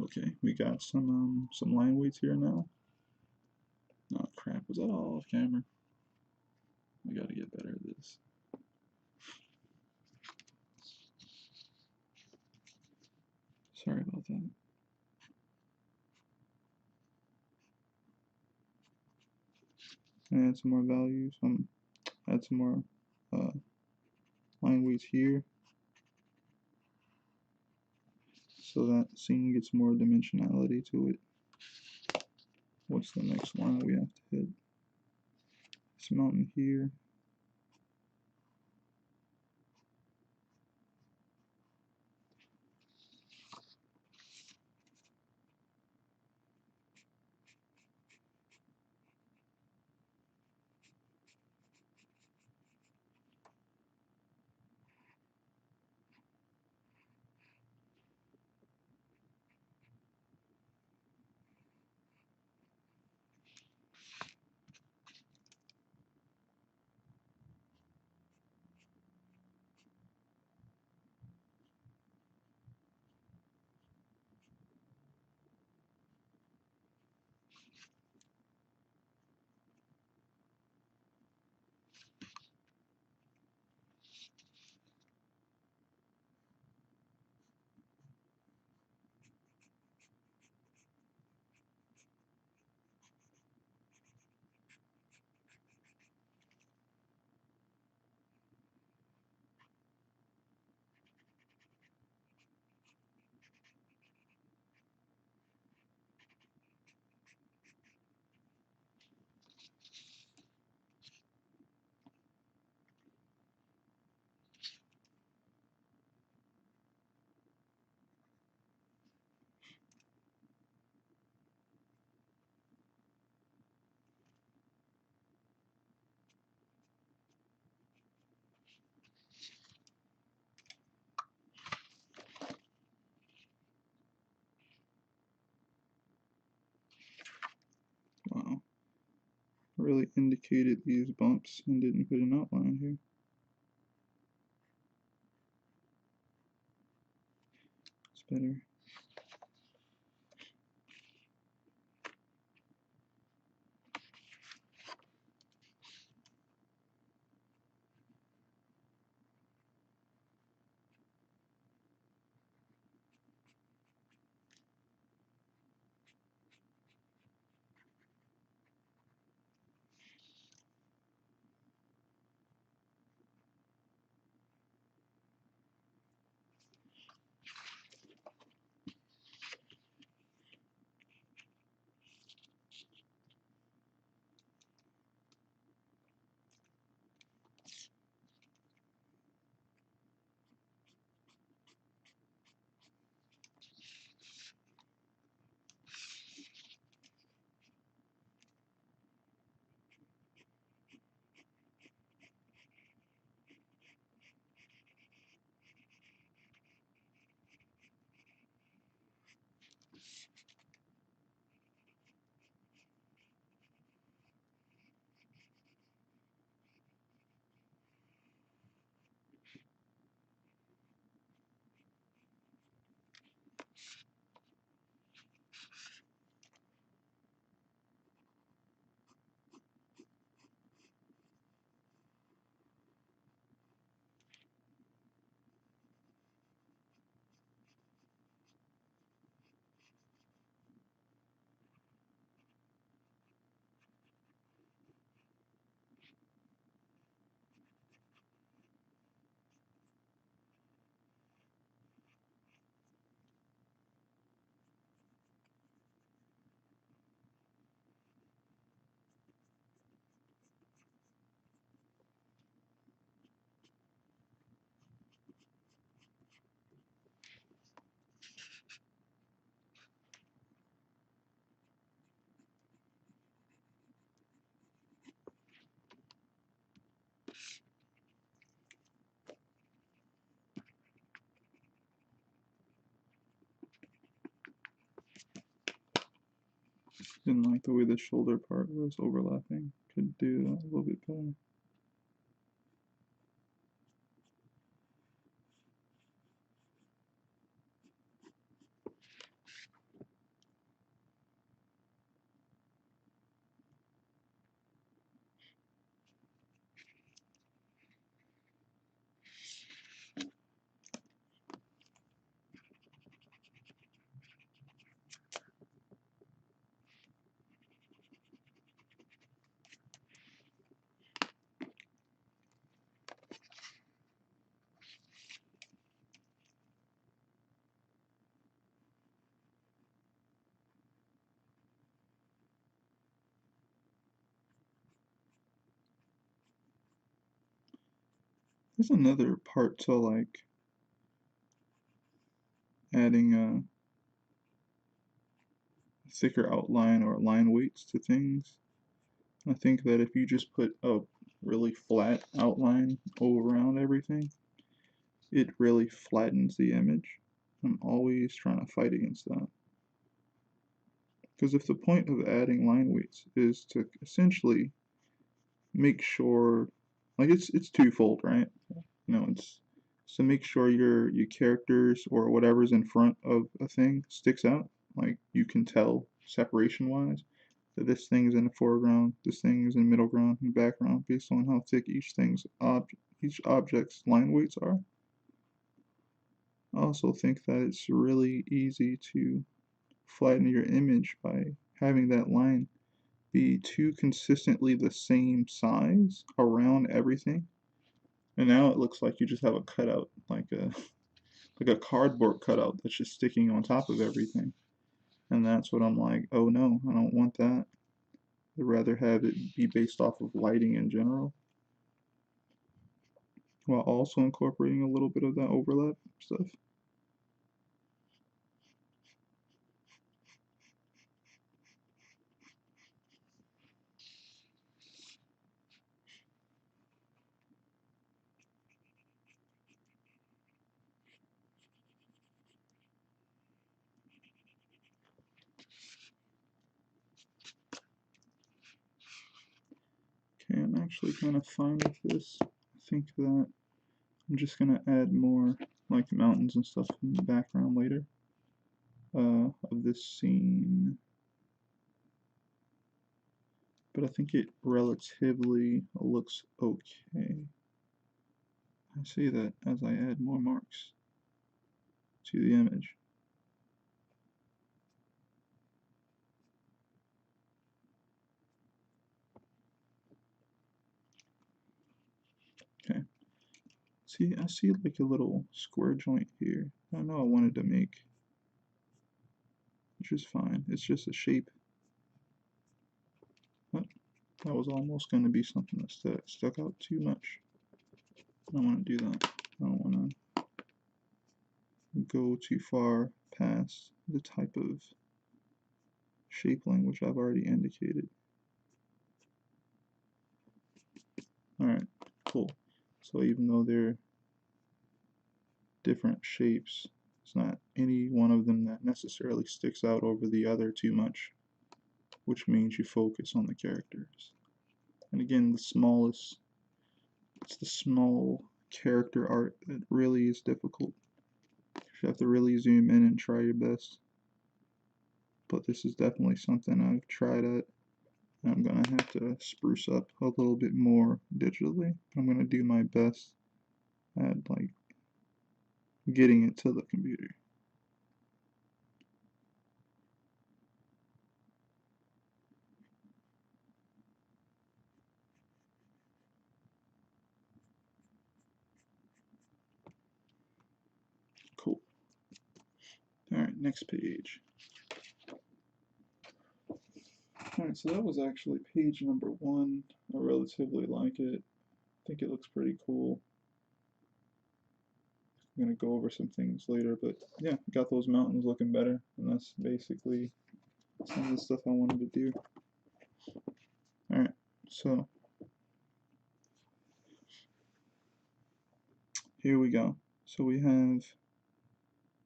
Okay, we got some line weights here now. Oh crap, was that all off camera? We gotta get better at this. Sorry about that. Add some more values. Add some more uh, line weights here, so that scene gets more dimensionality to it. What's the next line we have to hit? This mountain here. Wow. Really indicated these bumps and didn't put an outline here. It's better. Didn't like the way the shoulder part was overlapping. Could do that a little bit better. There's another part to like adding a thicker outline or line weights to things. I think that if you just put a really flat outline around everything, it really flattens the image. I'm always trying to fight against that. Because if the point of adding line weights is to essentially make sure, like it's twofold, right? You know, it's to make sure your characters or whatever's in front of a thing sticks out. Like you can tell separation wise that this thing is in the foreground, this thing is in middle ground and background based on how thick each object's line weights are. I also think that it's really easy to flatten your image by having that line be too consistently the same size around everything. And now it looks like you just have a cutout, like a cardboard cutout that's just sticking on top of everything. And that's what I'm like, oh no, I don't want that. I'd rather have it be based off of lighting in general, while also incorporating a little bit of that overlap stuff. Okay, I'm actually kind of fine with this. I think that I'm just gonna add more like mountains and stuff in the background later of this scene. But I think it relatively looks okay. I see that as I add more marks to the image. Okay. See, I see like a little square joint here. I know I wanted to make, which is fine. It's just a shape. But that was almost going to be something that stuck out too much. I don't want to do that. I don't want to go too far past the type of shape language I've already indicated. Alright, cool. So even though they're different shapes, it's not any one of them that necessarily sticks out over the other too much, which means you focus on the characters. And again, it's the small character art that really is difficult. You have to really zoom in and try your best. But this is definitely something I've tried at. I'm gonna have to spruce up a little bit more digitally. I'm gonna do my best at like getting it to the computer. Cool. Alright, next page. Alright, so that was actually page number 1. I relatively like it. I think it looks pretty cool. I'm gonna go over some things later, but yeah, got those mountains looking better, and that's basically some of the stuff I wanted to do. Alright, so here we go. So we have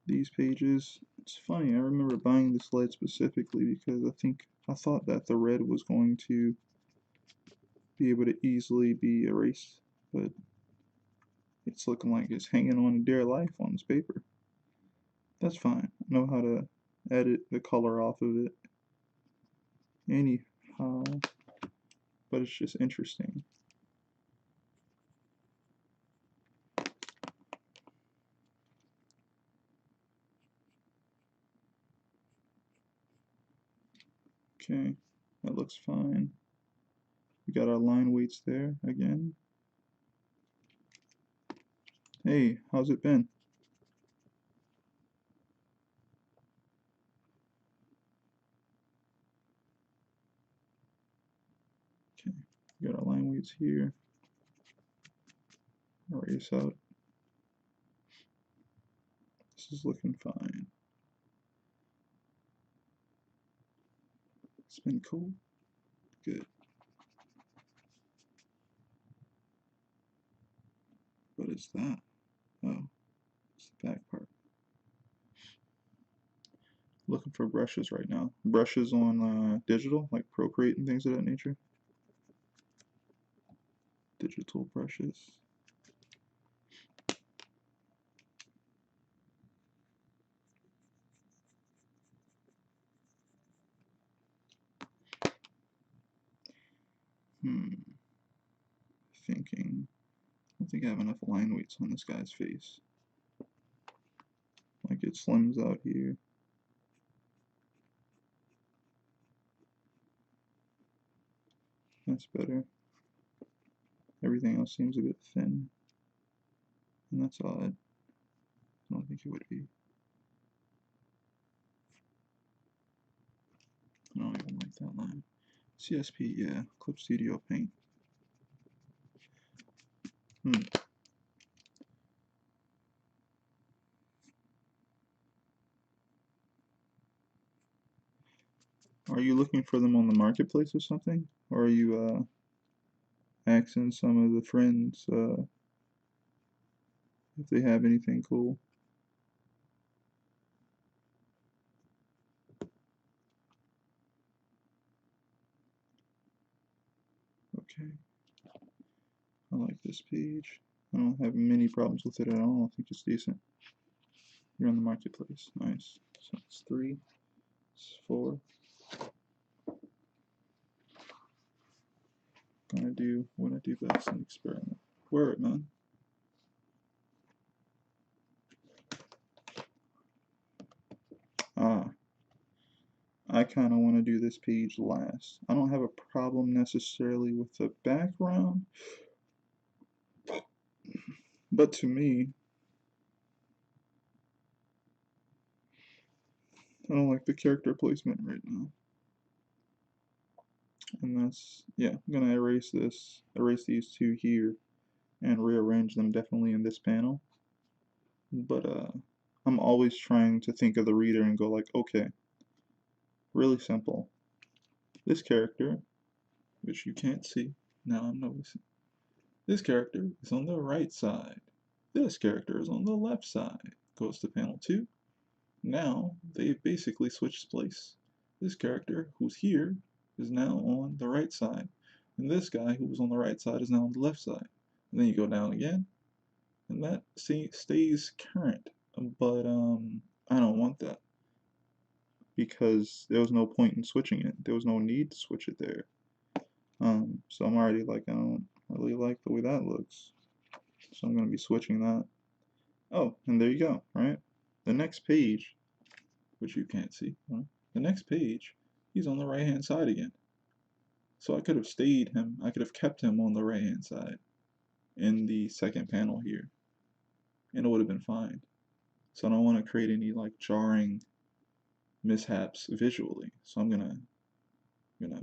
these pages, It's funny, I remember buying this lead specifically because I thought that the red was going to be able to easily be erased, but it's looking like it's hanging on dear life on this paper. That's fine. I know how to edit the color off of it anyhow, but it's just interesting. Okay, that looks fine. We got our line weights there again. Hey, how's it been? Okay, we got our line weights here. Erase out. This is looking fine. It's been cool. Good. What is that? Oh, it's the back part. Looking for brushes right now. Brushes on digital, like Procreate and things of that nature. Digital brushes. Thinking. I don't think I have enough line weights on this guy's face. Like it slims out here. That's better. Everything else seems a bit thin. And that's odd. I don't think it would be. I don't even like that line. CSP, yeah. Clip Studio Paint. Are you looking for them on the marketplace or something? Or are you asking some of the friends if they have anything cool? Okay. I like this page. I don't have many problems with it at all. I think it's decent. You're on the marketplace. Nice. So it's 3. It's 4. Gonna do what I do best and experiment. Word, man. Ah, I kind of want to do this page last. I don't have a problem necessarily with the background, but to me, I don't like the character placement right now. And that's, yeah, I'm gonna erase these two here, and rearrange them definitely in this panel. But I'm always trying to think of the reader and go like, okay, really simple. This character, which you can't see, now I'm noticing. This character is on the right side. This character is on the left side. Goes to panel 2. Now they've basically switched place. This character who's here is now on the right side. And this guy who was on the right side is now on the left side. And then you go down again. And that stays current. But I don't want that. Because there was no point in switching it. There was no need to switch it there. So I'm already like, I don't really like the way that looks. So I'm going to be switching that. Oh, and there you go, right? The next page, which you can't see, the next page, he's on the right hand side again. So I could have I could have kept him on the right hand side in the second panel here, and it would have been fine. So I don't want to create any like jarring mishaps visually. So I'm gonna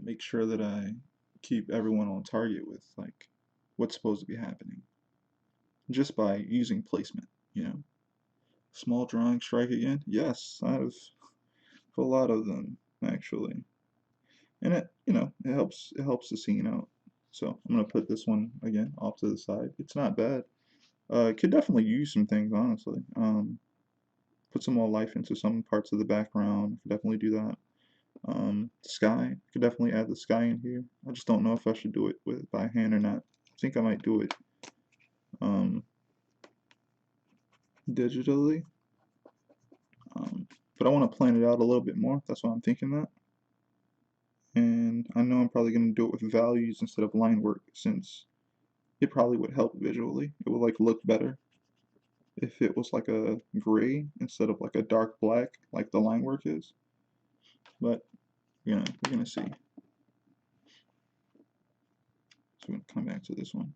make sure that I keep everyone on target with like what's supposed to be happening just by using placement, you know. Small drawing strike again? Yes, I have a lot of them actually, and it helps the scene out. So I'm gonna put this one again off to the side. It's not bad. It could definitely use some things honestly. put some more life into some parts of the background. I could definitely do that. Sky, I could definitely add the sky in here. I just don't know if I should do it by hand or not. I think I might do it um, digitally, but I want to plan it out a little bit more. That's why I'm thinking that. And I know I'm probably going to do it with values instead of line work, since it probably would help visually. It would like look better if it was like a gray instead of like a dark black like the line work is. But we're gonna see. So we're gonna come back to this one.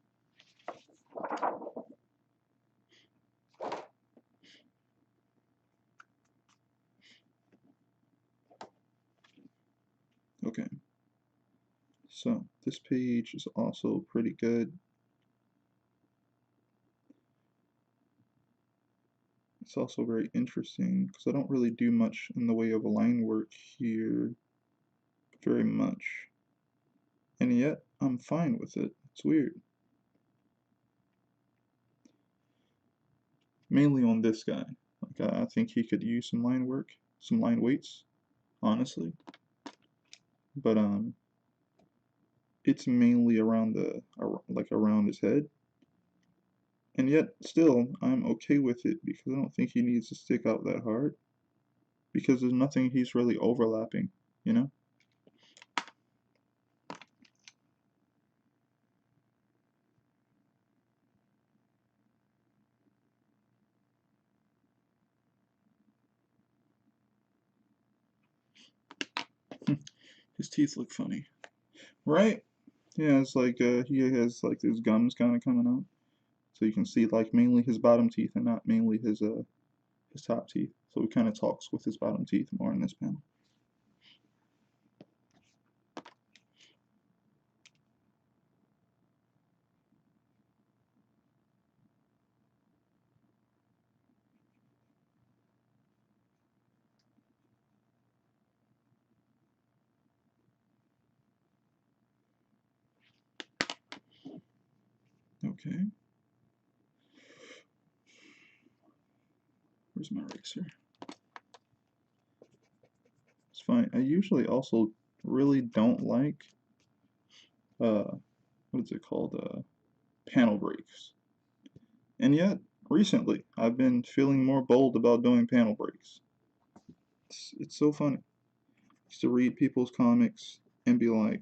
Okay. So this page is also pretty good. It's also very interesting because I don't really do much in the way of line work here, very much. And yet I'm fine with it. It's weird. Mainly on this guy. Like I think he could use some line work, some line weights, honestly. But it's mainly around around his head. And yet still I'm okay with it because I don't think he needs to stick out that hard. Because there's nothing he's really overlapping, you know? His teeth look funny. Right? Yeah, it's like he has like his gums kind of coming out. So you can see like mainly his bottom teeth and not mainly his top teeth. So he kind of talks with his bottom teeth more in this panel. Okay. Where's my eraser? It's fine. I usually also really don't like what is it called? Panel breaks. And yet, recently, I've been feeling more bold about doing panel breaks. It's so funny. I used to read people's comics and be like,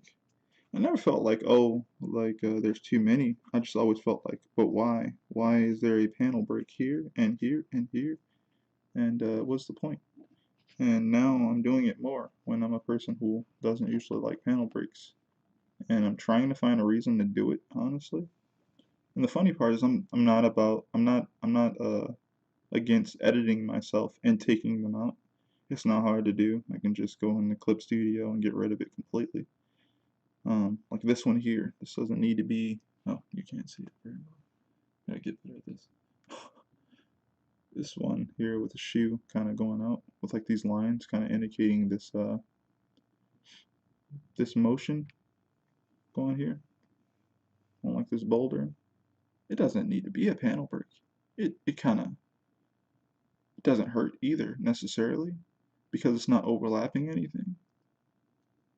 I never felt like, oh, like there's too many. I just always felt like, but why? Why is there a panel break here and here and here? And what's the point? And now I'm doing it more when I'm a person who doesn't usually like panel breaks. And I'm trying to find a reason to do it, honestly. And the funny part is I'm not against editing myself and taking them out. It's not hard to do. I can just go in the clip studio and get rid of it completely. Like this one here, this doesn't need to be, oh, you can't see it very well. Gotta get better at this. This one here with the shoe kind of going out with like these lines kind of indicating this motion going here on like this boulder. It doesn't need to be a panel break. It kind of doesn't hurt either necessarily because it's not overlapping anything.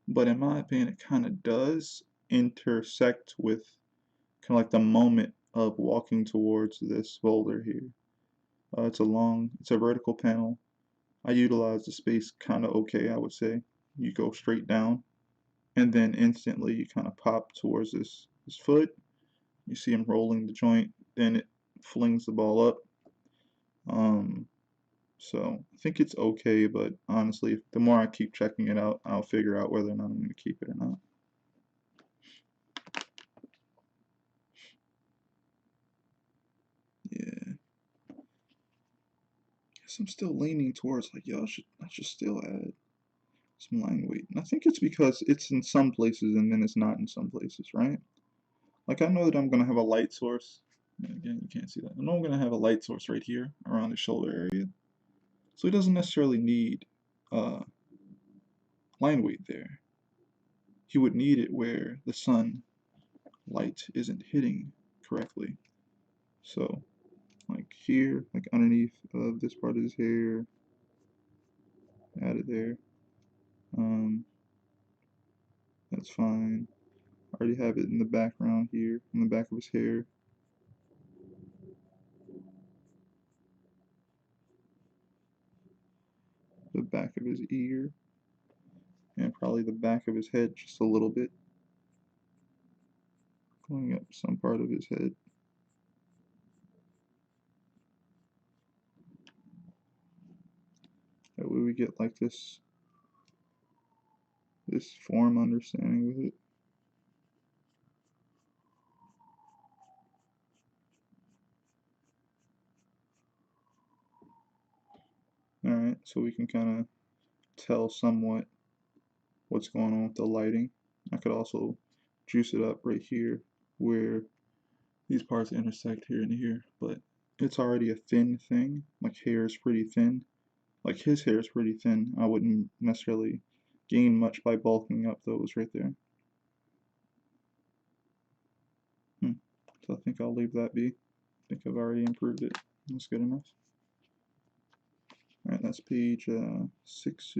But in my opinion, it kind of does intersect with kind of like the moment of walking towards this boulder here. It's a vertical panel. I utilize the space kind of okay, I would say. You go straight down, and then instantly you kind of pop towards this foot. You see him rolling the joint, then it flings the ball up. Um, so I think it's okay, but honestly, the more I keep checking it out, I'll figure out whether or not I'm going to keep it or not. Yeah. Guess I'm still leaning towards like, yo, I should still add some line weight. And I think it's because it's in some places and then it's not in some places, right? Like I know that I'm gonna have a light source. Again, you can't see that. I know I'm gonna have a light source right here around the shoulder area. So it doesn't necessarily need uh, line weight there. He would need it where the sun light isn't hitting correctly. So like here, like underneath of this part of his hair. Add it there. That's fine. I already have it in the background here, in the back of his hair. The back of his ear, and probably the back of his head just a little bit. Going up some part of his head. That way we get like this form understanding with it. Alright, so we can kind of tell somewhat what's going on with the lighting. I could also juice it up right here where these parts intersect here and here, but it's already a thin thing. Like hair is pretty thin. Like his hair is pretty thin. I wouldn't necessarily gain much by bulking up those right there. So I think I'll leave that be. I think I've already improved it. That's good enough. Alright, that's page 6.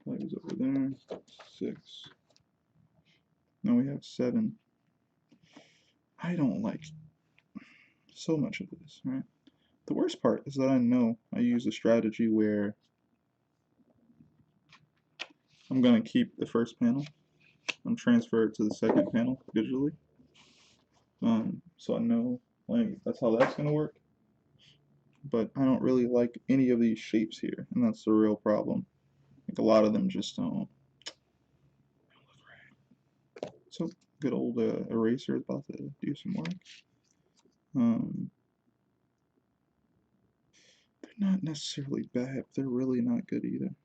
5 is over there. 6. Now we have 7. I don't like so much of this, right? The worst part is that I know I use a strategy where I'm going to keep the first panel and transfer it to the second panel digitally. So I know like that's how that's going to work. But I don't really like any of these shapes here, and that's the real problem. Like a lot of them just don't look right. So good old eraser is about to do some work. They're not necessarily bad, but they're really not good either.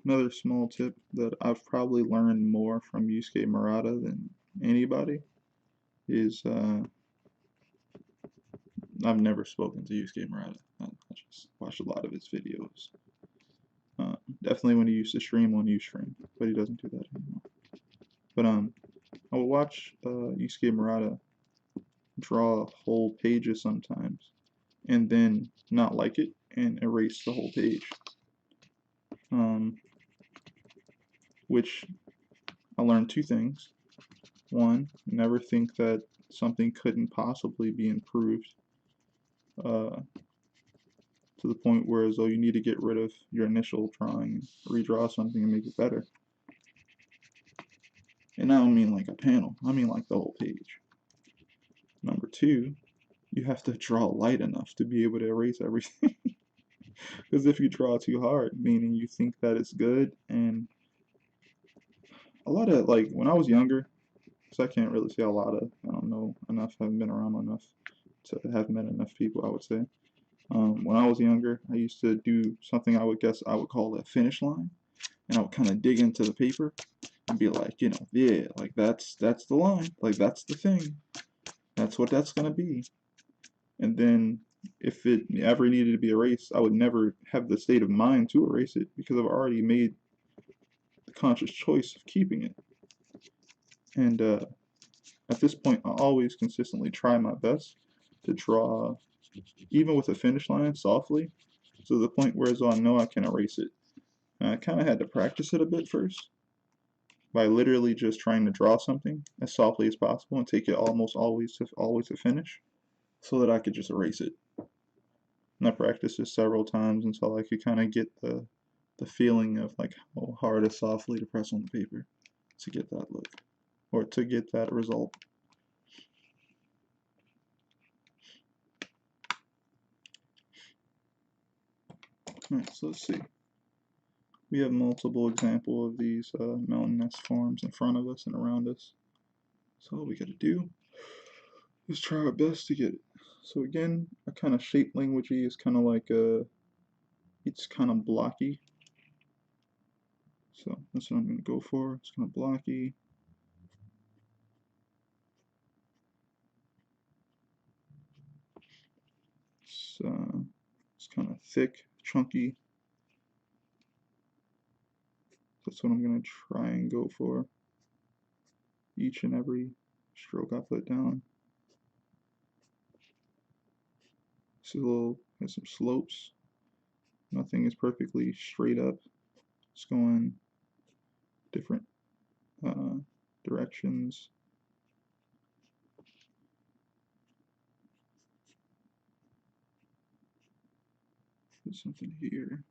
Another small tip that I've probably learned more from Yusuke Murata than anybody is I've never spoken to Yusuke Murata. I just watched a lot of his videos. Definitely when he used to stream on Ustream, but he doesn't do that anymore. But I will watch Yusuke Murata draw whole pages sometimes, and then not like it and erase the whole page. Which I learned 2 things. One, never think that something couldn't possibly be improved to the point where as though you need to get rid of your initial drawing and redraw something and make it better. And I don't mean like a panel, I mean like the whole page. Number 2, you have to draw light enough to be able to erase everything. Because if you draw too hard, meaning you think that it's good, and a lot of, like, when I was younger, so I can't really say a lot of, I don't know enough, I haven't been around enough to have met enough people, I would say. When I was younger, I used to do something I would call a finish line, and I would kind of dig into the paper and be like, you know, yeah, like that's the line, like that's the thing, that's what that's gonna be. And then if it ever needed to be erased, I would never have the state of mind to erase it because I've already made the conscious choice of keeping it. And at this point, I always consistently try my best to draw, even with a finish line, softly, to the point where I know I can erase it. And I kind of had to practice it a bit first by literally just trying to draw something as softly as possible and take it almost always to finish, so that I could just erase it. And I practiced this several times until I could kind of get the feeling of like how hard or softly to press on the paper to get that look, or to get that result. Alright, so let's see. We have multiple examples of these mountainous forms in front of us and around us. So all we gotta do is try our best to get it. So again, a kind of shape languagey is kind of like it's kind of blocky. So that's what I'm going to go for. It's kind of blocky. It's kind of thick, chunky. That's what I'm going to try and go for. Each and every stroke I put down. This is a little, has some slopes. Nothing is perfectly straight up. It's going different directions. Put something here.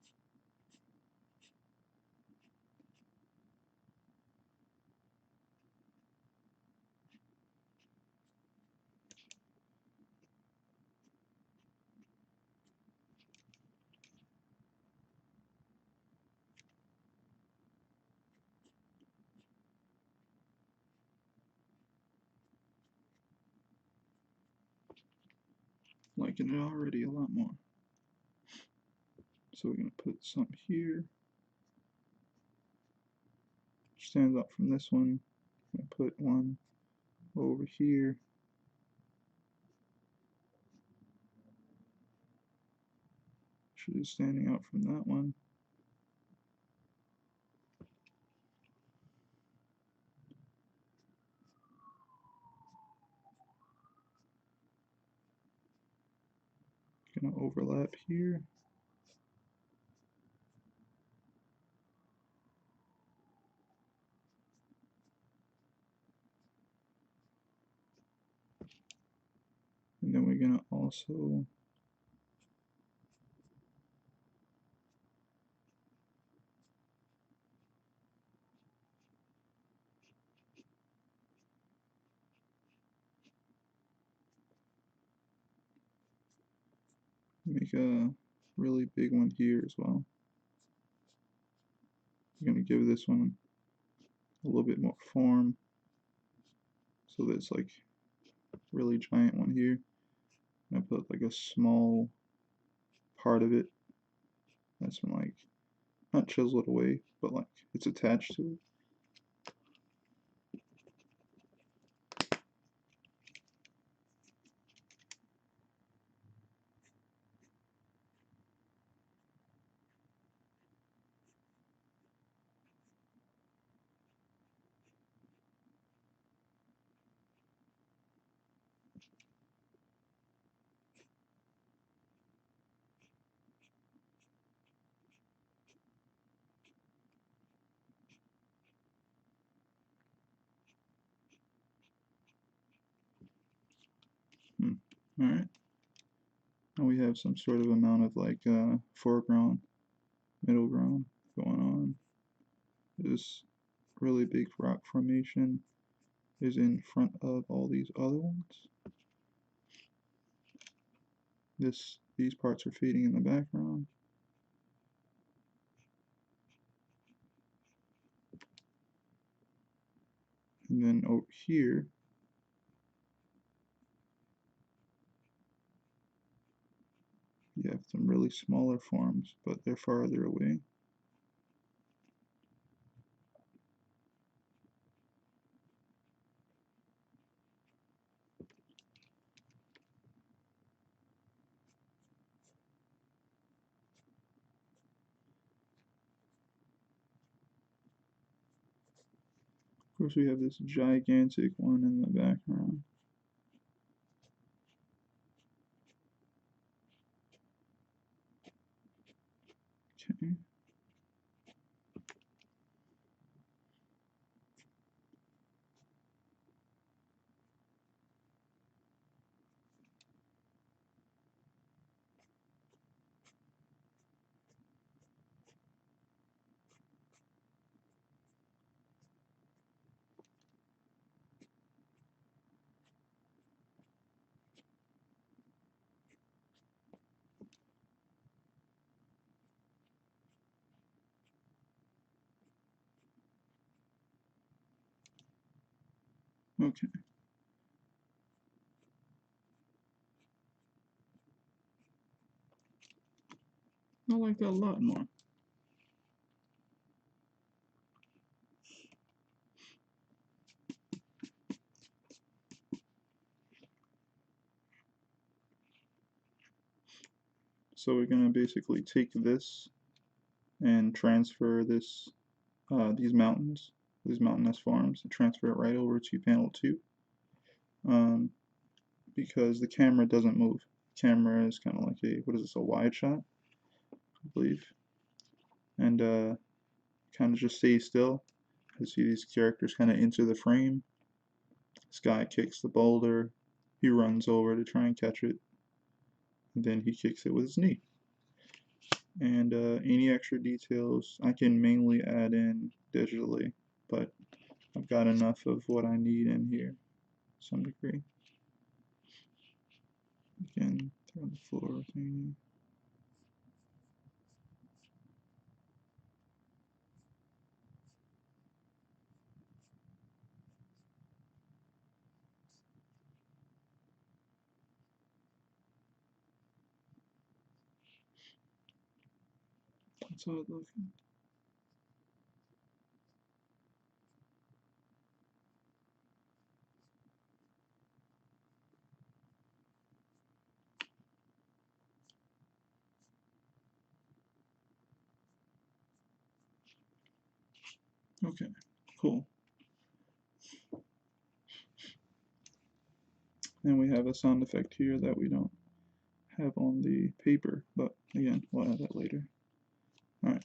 Liking it already a lot more. So we're going to put something here. Stands out from this one. I'm going to put one over here. Which is standing out from that one. Going to overlap here. And then we're going to also make a really big one here as well. I'm going to give this one a little bit more form. So that's like a really giant one here. I put like a small part of it that's been like not chiseled away, but like it's attached to it. Alright. Now we have some sort of amount of like foreground, middle ground going on. This really big rock formation is in front of all these other ones. These parts are fading in the background. And then over here, you have some really smaller forms, but they're farther away. Of course, we have this gigantic one in the background. Okay. Okay. I like that a lot more. So we're gonna basically take this and transfer this, these mountainous forms, and transfer it right over to panel 2. Because the camera doesn't move. The camera is kind of like a, what is this, a wide shot, I believe. And kind of just stays still. You see these characters kind of enter the frame. This guy kicks the boulder. He runs over to try and catch it. And then he kicks it with his knee. And any extra details I can mainly add in digitally, but I've got enough of what I need in here to some degree. Again, throw the floor thing. That's how it looks. Okay, cool. And we have a sound effect here that we don't have on the paper, but again, we'll add that later. Alright.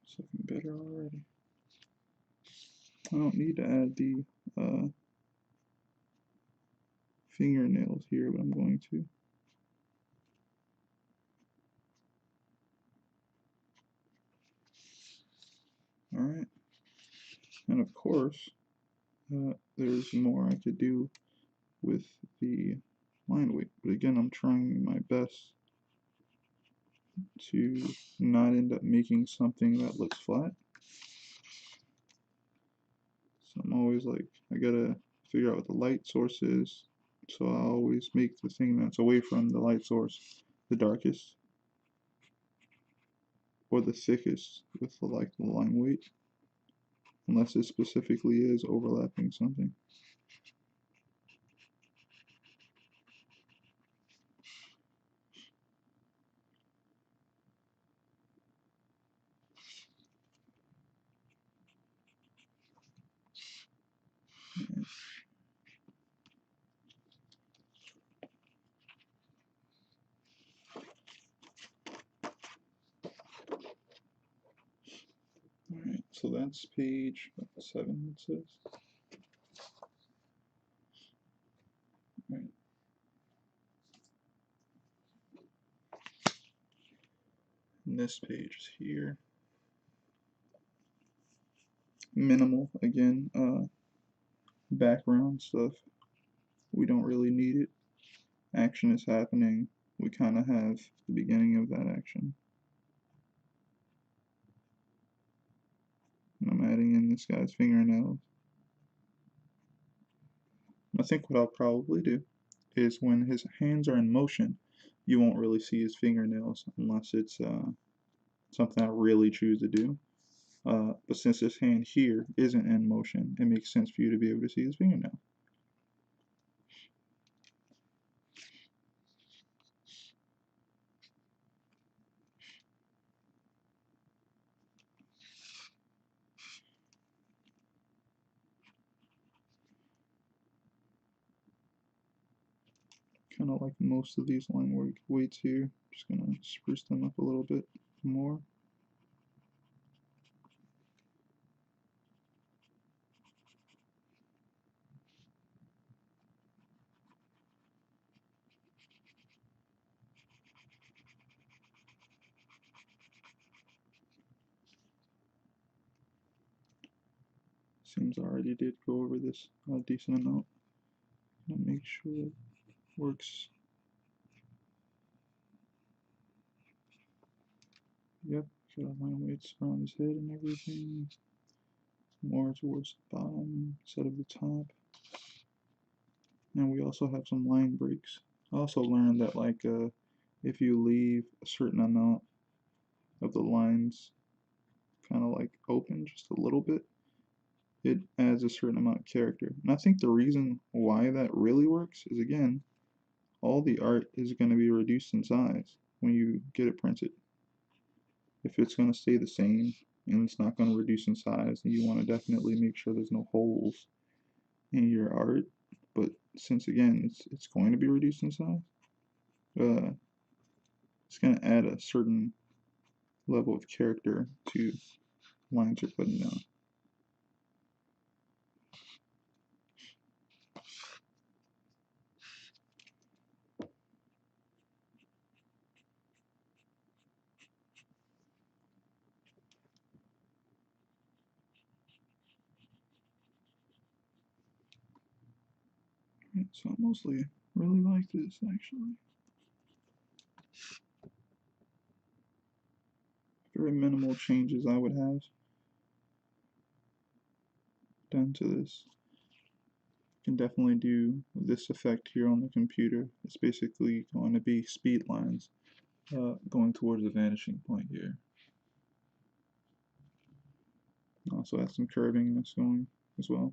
It's looking better already. I don't need to add the fingernails here, but I'm going to. Alright. And of course, there's more I could do with the line weight. But again, I'm trying my best to not end up making something that looks flat. So I'm always like, I gotta figure out what the light source is. So I always make the thing that's away from the light source the darkest or the thickest with the line weight, unless it specifically is overlapping something. Alright, so that's page 7, it says. Right. And this page is here. Minimal, again, background stuff. We don't really need it. Action is happening. We kind of have the beginning of that action. And I'm adding in this guy's fingernails. I think what I'll probably do is when his hands are in motion, you won't really see his fingernails unless it's something I really choose to do. But since this hand here isn't in motion, it makes sense for you to be able to see his fingernail. Kind of like most of these line weights here. Just gonna spruce them up a little bit more. Seems I already did go over this a decent amount. Gonna make sure it works. Yep, Should have line weights around his head and everything. More towards the bottom instead of the top. And we also have some line breaks. I also learned that if you leave a certain amount of the lines kind of like open just a little bit, it adds a certain amount of character. And I think the reason why that really works is, again, all the art is going to be reduced in size when you get it printed. If it's going to stay the same and it's not going to reduce in size, you want to definitely make sure there's no holes in your art. But since, again, it's going to be reduced in size, it's going to add a certain level of character to lines you're putting down. Right, so I mostly really like this, actually. Very minimal changes I would have done to this. You can definitely do this effect here on the computer. It's basically going to be speed lines going towards the vanishing point here. Also have some curving that's going as well.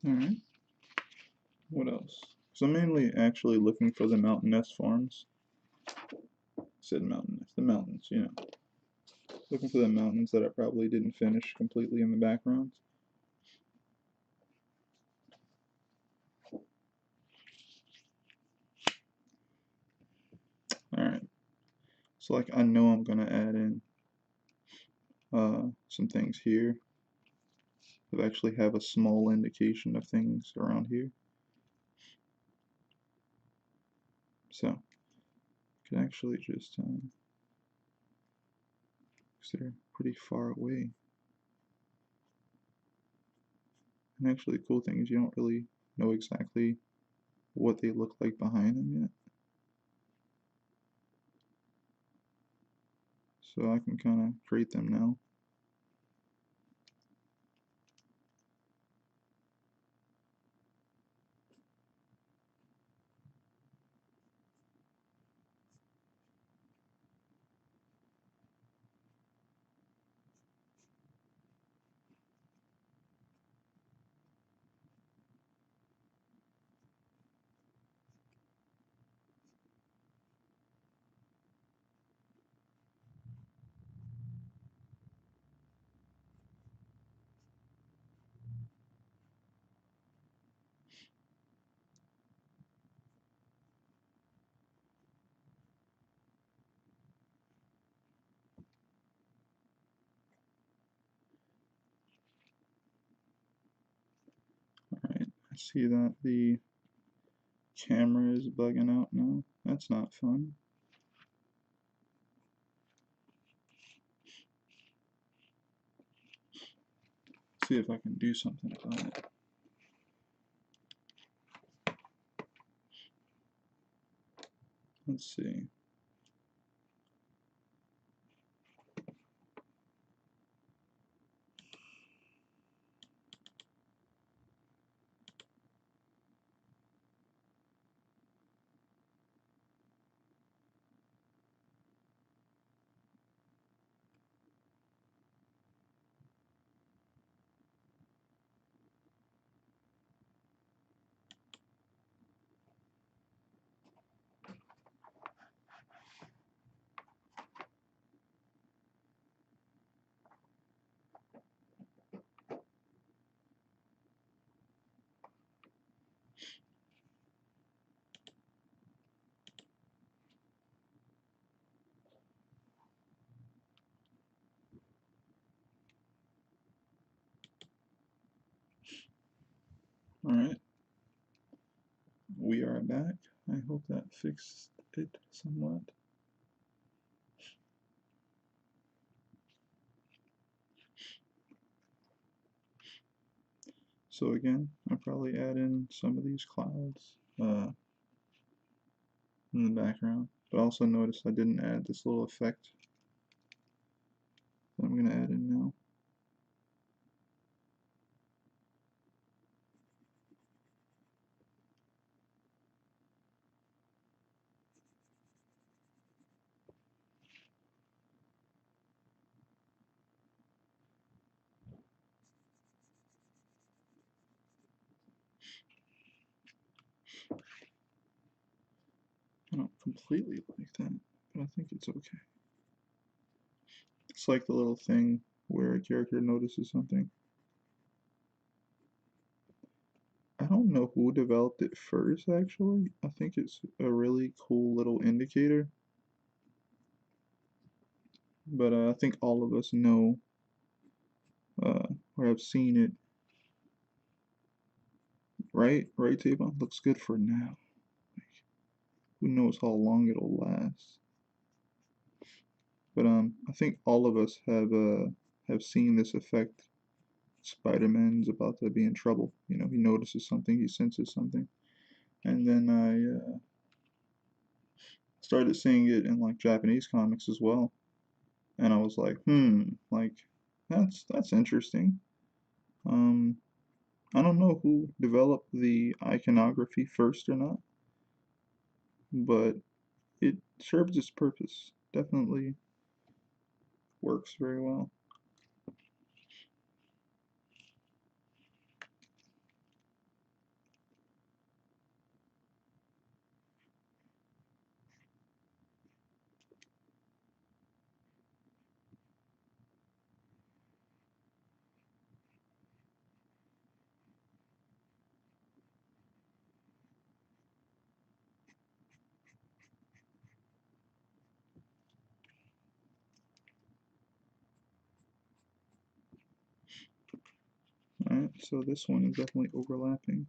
Alright, what else? So I'm mainly actually looking for the mountainous forms. I said mountainous, the mountains, you know. Looking for the mountains that I probably didn't finish completely in the background. Alright, so like I know I'm gonna add in some things here. I actually have a small indication of things around here. So I can actually just, because they're pretty far away. And actually the cool thing is you don't really know exactly what they look like behind them yet. So I can kind of create them now. Alright, I see that the camera is bugging out now. That's not fun. Let's see if I can do something about it. Let's see. Alright, we are back. I hope that fixed it somewhat. So again, I'll probably add in some of these clouds in the background. But also notice I didn't add this little effect that I'm going to add in now. I don't completely like that, but I think it's okay. It's like the little thing where a character notices something. I don't know who developed it first, actually. I think it's a really cool little indicator. But I think all of us know or have seen it. Right? Right, Tavon? Looks good for now. Who knows how long it'll last. But I think all of us have seen this effect. Spider-Man's about to be in trouble. You know, he notices something, he senses something. And then I started seeing it in like Japanese comics as well. And I was like, like that's interesting. Um, I don't know who developed the iconography first or not, but it serves its purpose. Definitely works very well. Alright, so this one is definitely overlapping.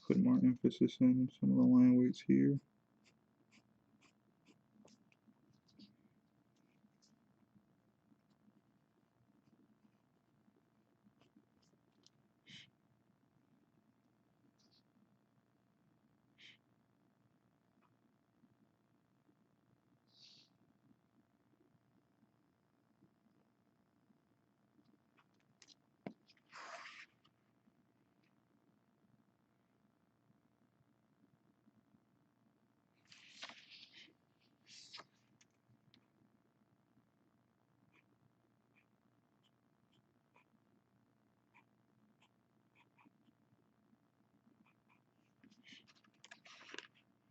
Put more emphasis in some of the line weights here.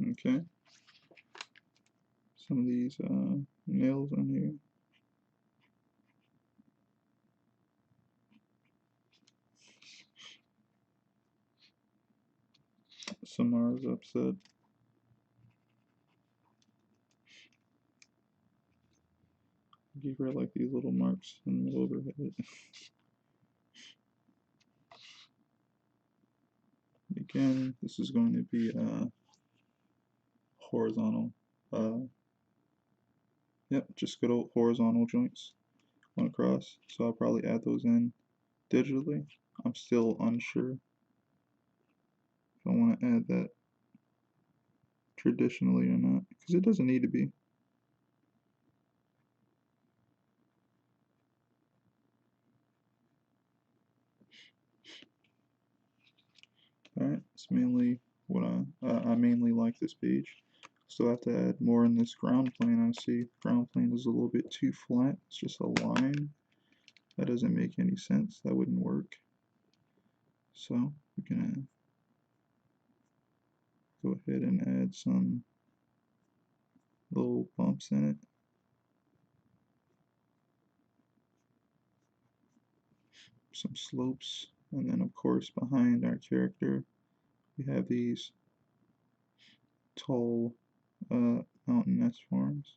Okay. Some of these nails on here. Samara's upset. Give her like these little marks in the middle of her head. Again, this is going to be horizontal. Yep, just good old horizontal joints going across. So I'll probably add those in digitally. I'm still unsure if I want to add that traditionally or not, because it doesn't need to be. Alright, it's mainly what I mainly like this page. Still have to add more in this ground plane. I see ground plane is a little bit too flat. It's just a line. That doesn't make any sense. That wouldn't work. So we're gonna go ahead and add some little bumps in it. Some slopes. And then of course behind our character we have these tall mountain S forms.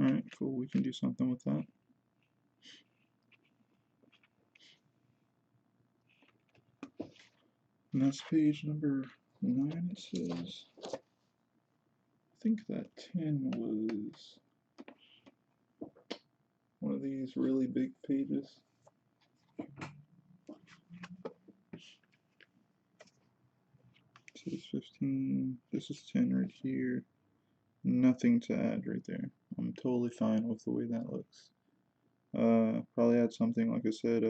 Alright, cool, we can do something with that. And that's page number 9, it says. I think that 10 was one of these really big pages. This is 15, this is 10 right here. Nothing to add right there. I'm totally fine with the way that looks. Probably add something, like I said,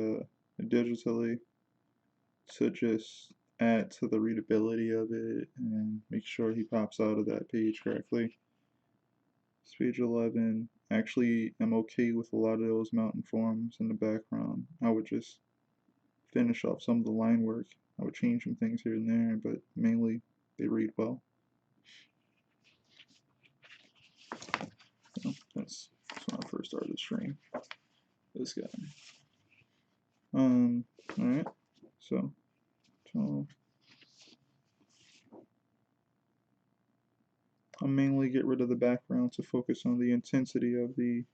digitally to just add to the readability of it and make sure he pops out of that page correctly. It's page 11. Actually, I'm okay with a lot of those mountain forms in the background. I would just finish off some of the line work. I would change some things here and there, but mainly they read well. So that's when I first started stream. This guy. Alright. So I'll mainly get rid of the background to focus on the intensity of the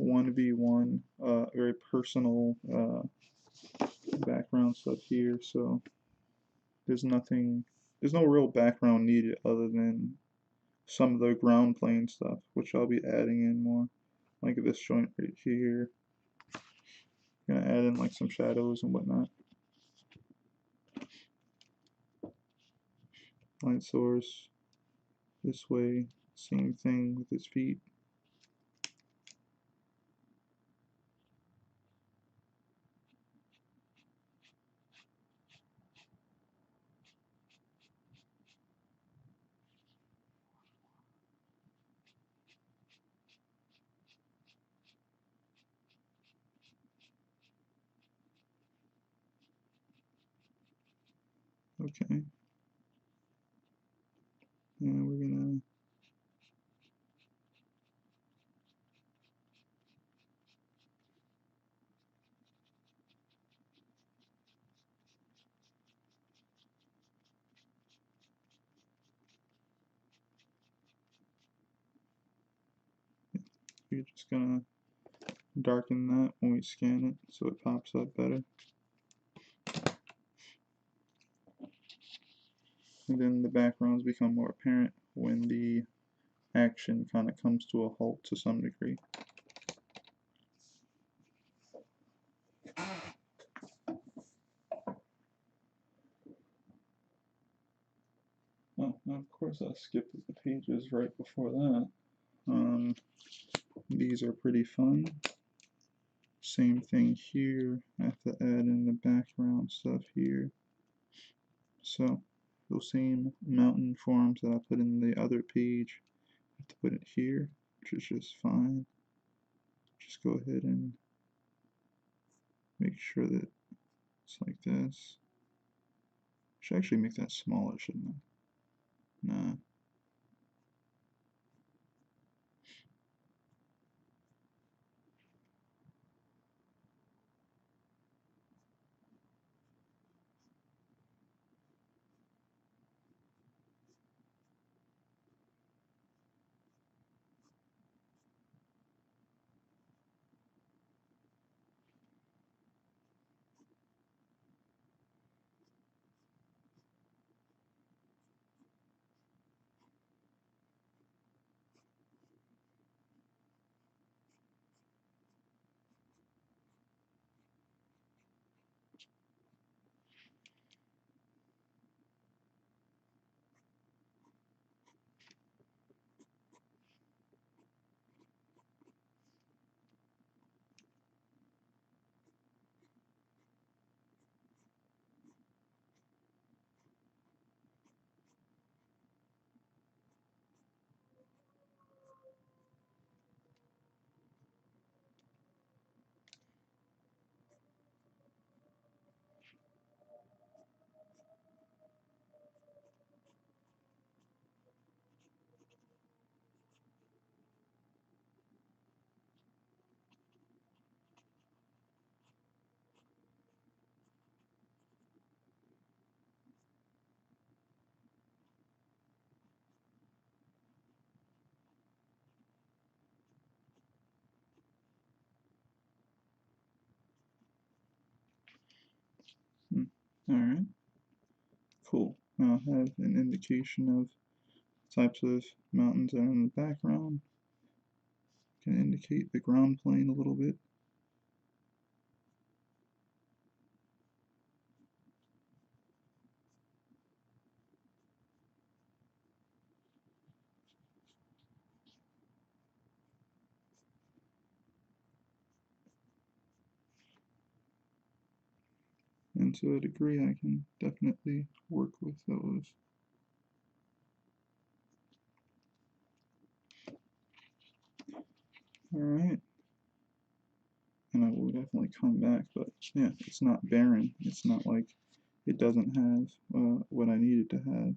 1v1, very personal background stuff here. So there's no real background needed other than some of the ground plane stuff, which I'll be adding in more, like this joint right here. Gonna add in like some shadows and whatnot. Light source this way, same thing with his feet. Okay. And we're gonna we're just gonna darken that when we scan it so it pops up better. And then the backgrounds become more apparent when the action kind of comes to a halt to some degree. Oh, of course I skipped the pages right before that. These are pretty fun. Same thing here. I have to add in the background stuff here. So those same mountain forms that I put in the other page, I have to put it here, which is just fine. Just go ahead and make sure that it's like this. Should actually make that smaller, shouldn't I? Nah. Alright, cool. Now I have an indication of types of mountains that are in the background. Can indicate the ground plane a little bit. And to a degree I can definitely work with those. Alright. And I will definitely come back, but yeah, it's not barren. It's not like it doesn't have what I needed to have.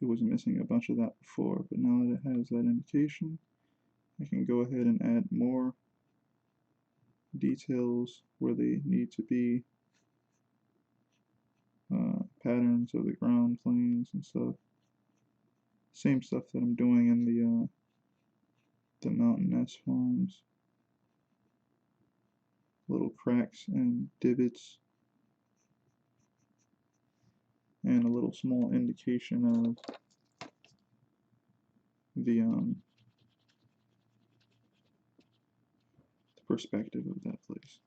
It was missing a bunch of that before, but now that it has that indication, I can go ahead and add more details where they need to be, patterns of the ground planes and stuff. Same stuff that I'm doing in the mountain S forms. Little cracks and divots, and a little small indication of the perspective of that place.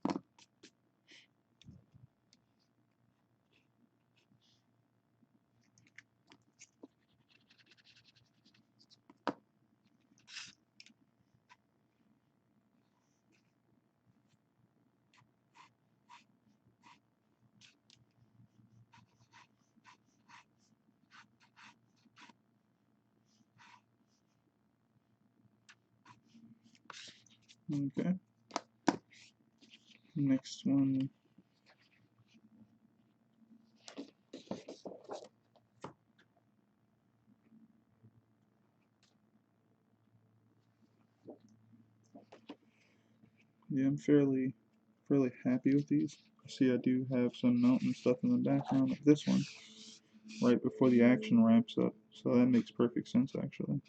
Okay. Next one. Yeah, I'm fairly happy with these. See, I do have some mountain stuff in the background of this one, right before the action ramps up, so that makes perfect sense actually.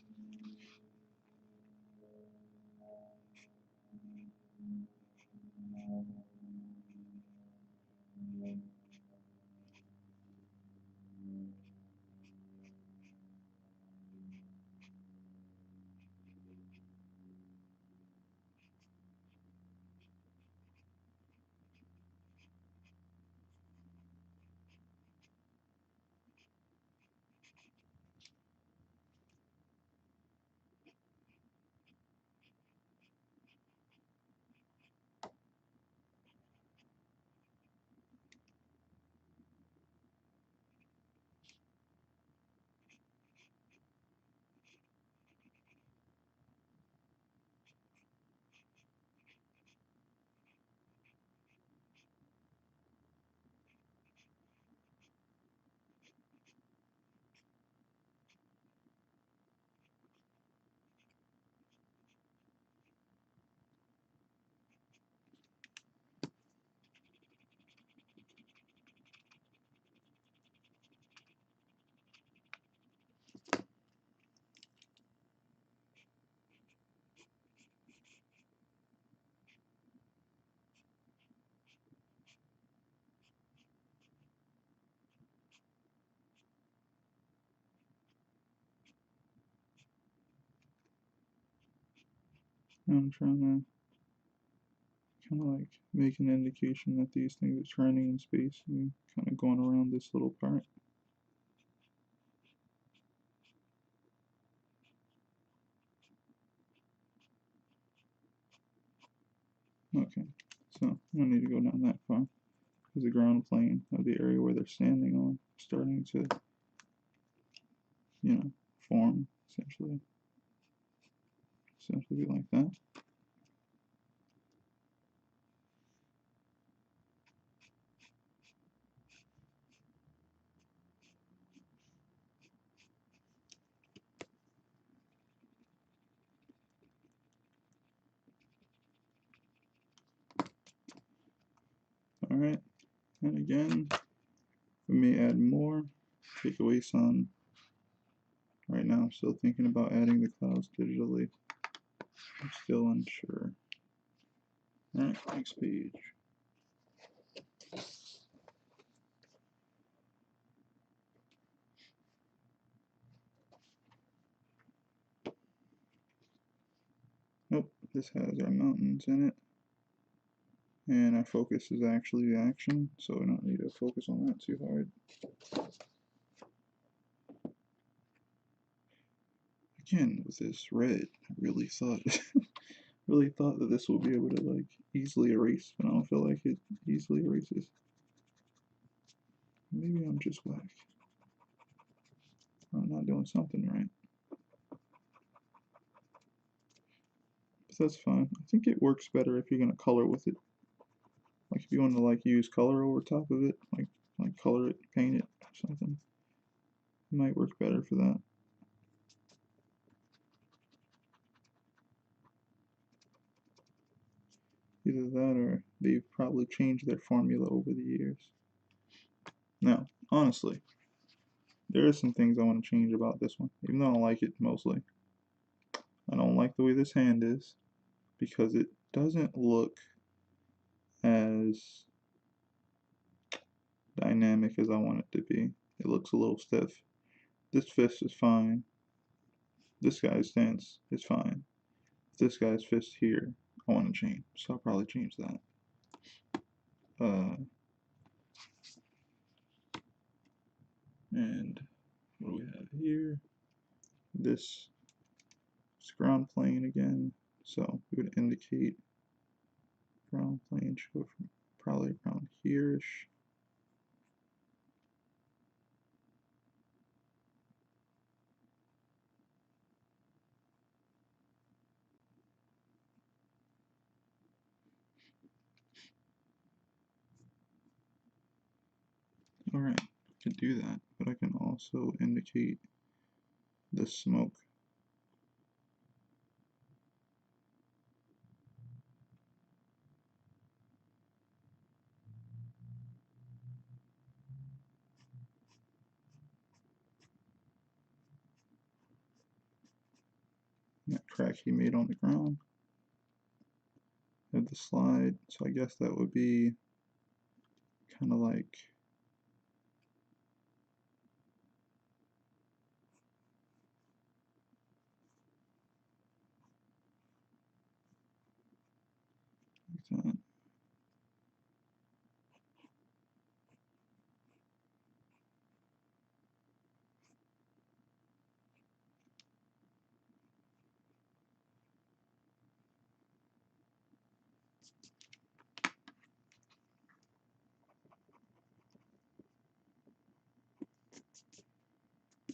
I'm trying to kind of like make an indication that these things are turning in space and kind of going around this little part. Okay, so I don't need to go down that far because the ground plane of the area where they're standing on is starting to, you know, form essentially. Essentially like that. Alright, and again, we may add more, take away some. Right now, I'm still thinking about adding the clouds digitally. I'm still unsure. Alright, next page. This has our mountains in it. And our focus is actually the action, so we don't need to focus on that too hard. Again, with this red, I really thought really thought that this would be able to like easily erase, but I don't feel like it easily erases. Maybe I'm just whack. I'm not doing something right. But that's fine. I think it works better if you're gonna color with it. Like if you want to like use color over top of it, like color it, paint it, or something. It might work better for that. Either that or they've probably changed their formula over the years. Now, honestly, there are some things I want to change about this one, even though I like it mostly. I don't like the way this hand is because it doesn't look as dynamic as I want it to be. It looks a little stiff. This fist is fine. This guy's stance is fine. This guy's fist here, I want to change, so I'll probably change that. And what do we have here? This is ground plane again, so we would indicate ground plane should go from probably around here-ish. Alright, I can do that, but I can also indicate the smoke. That crack he made on the ground. Have the slide, so I guess that would be kind of like that.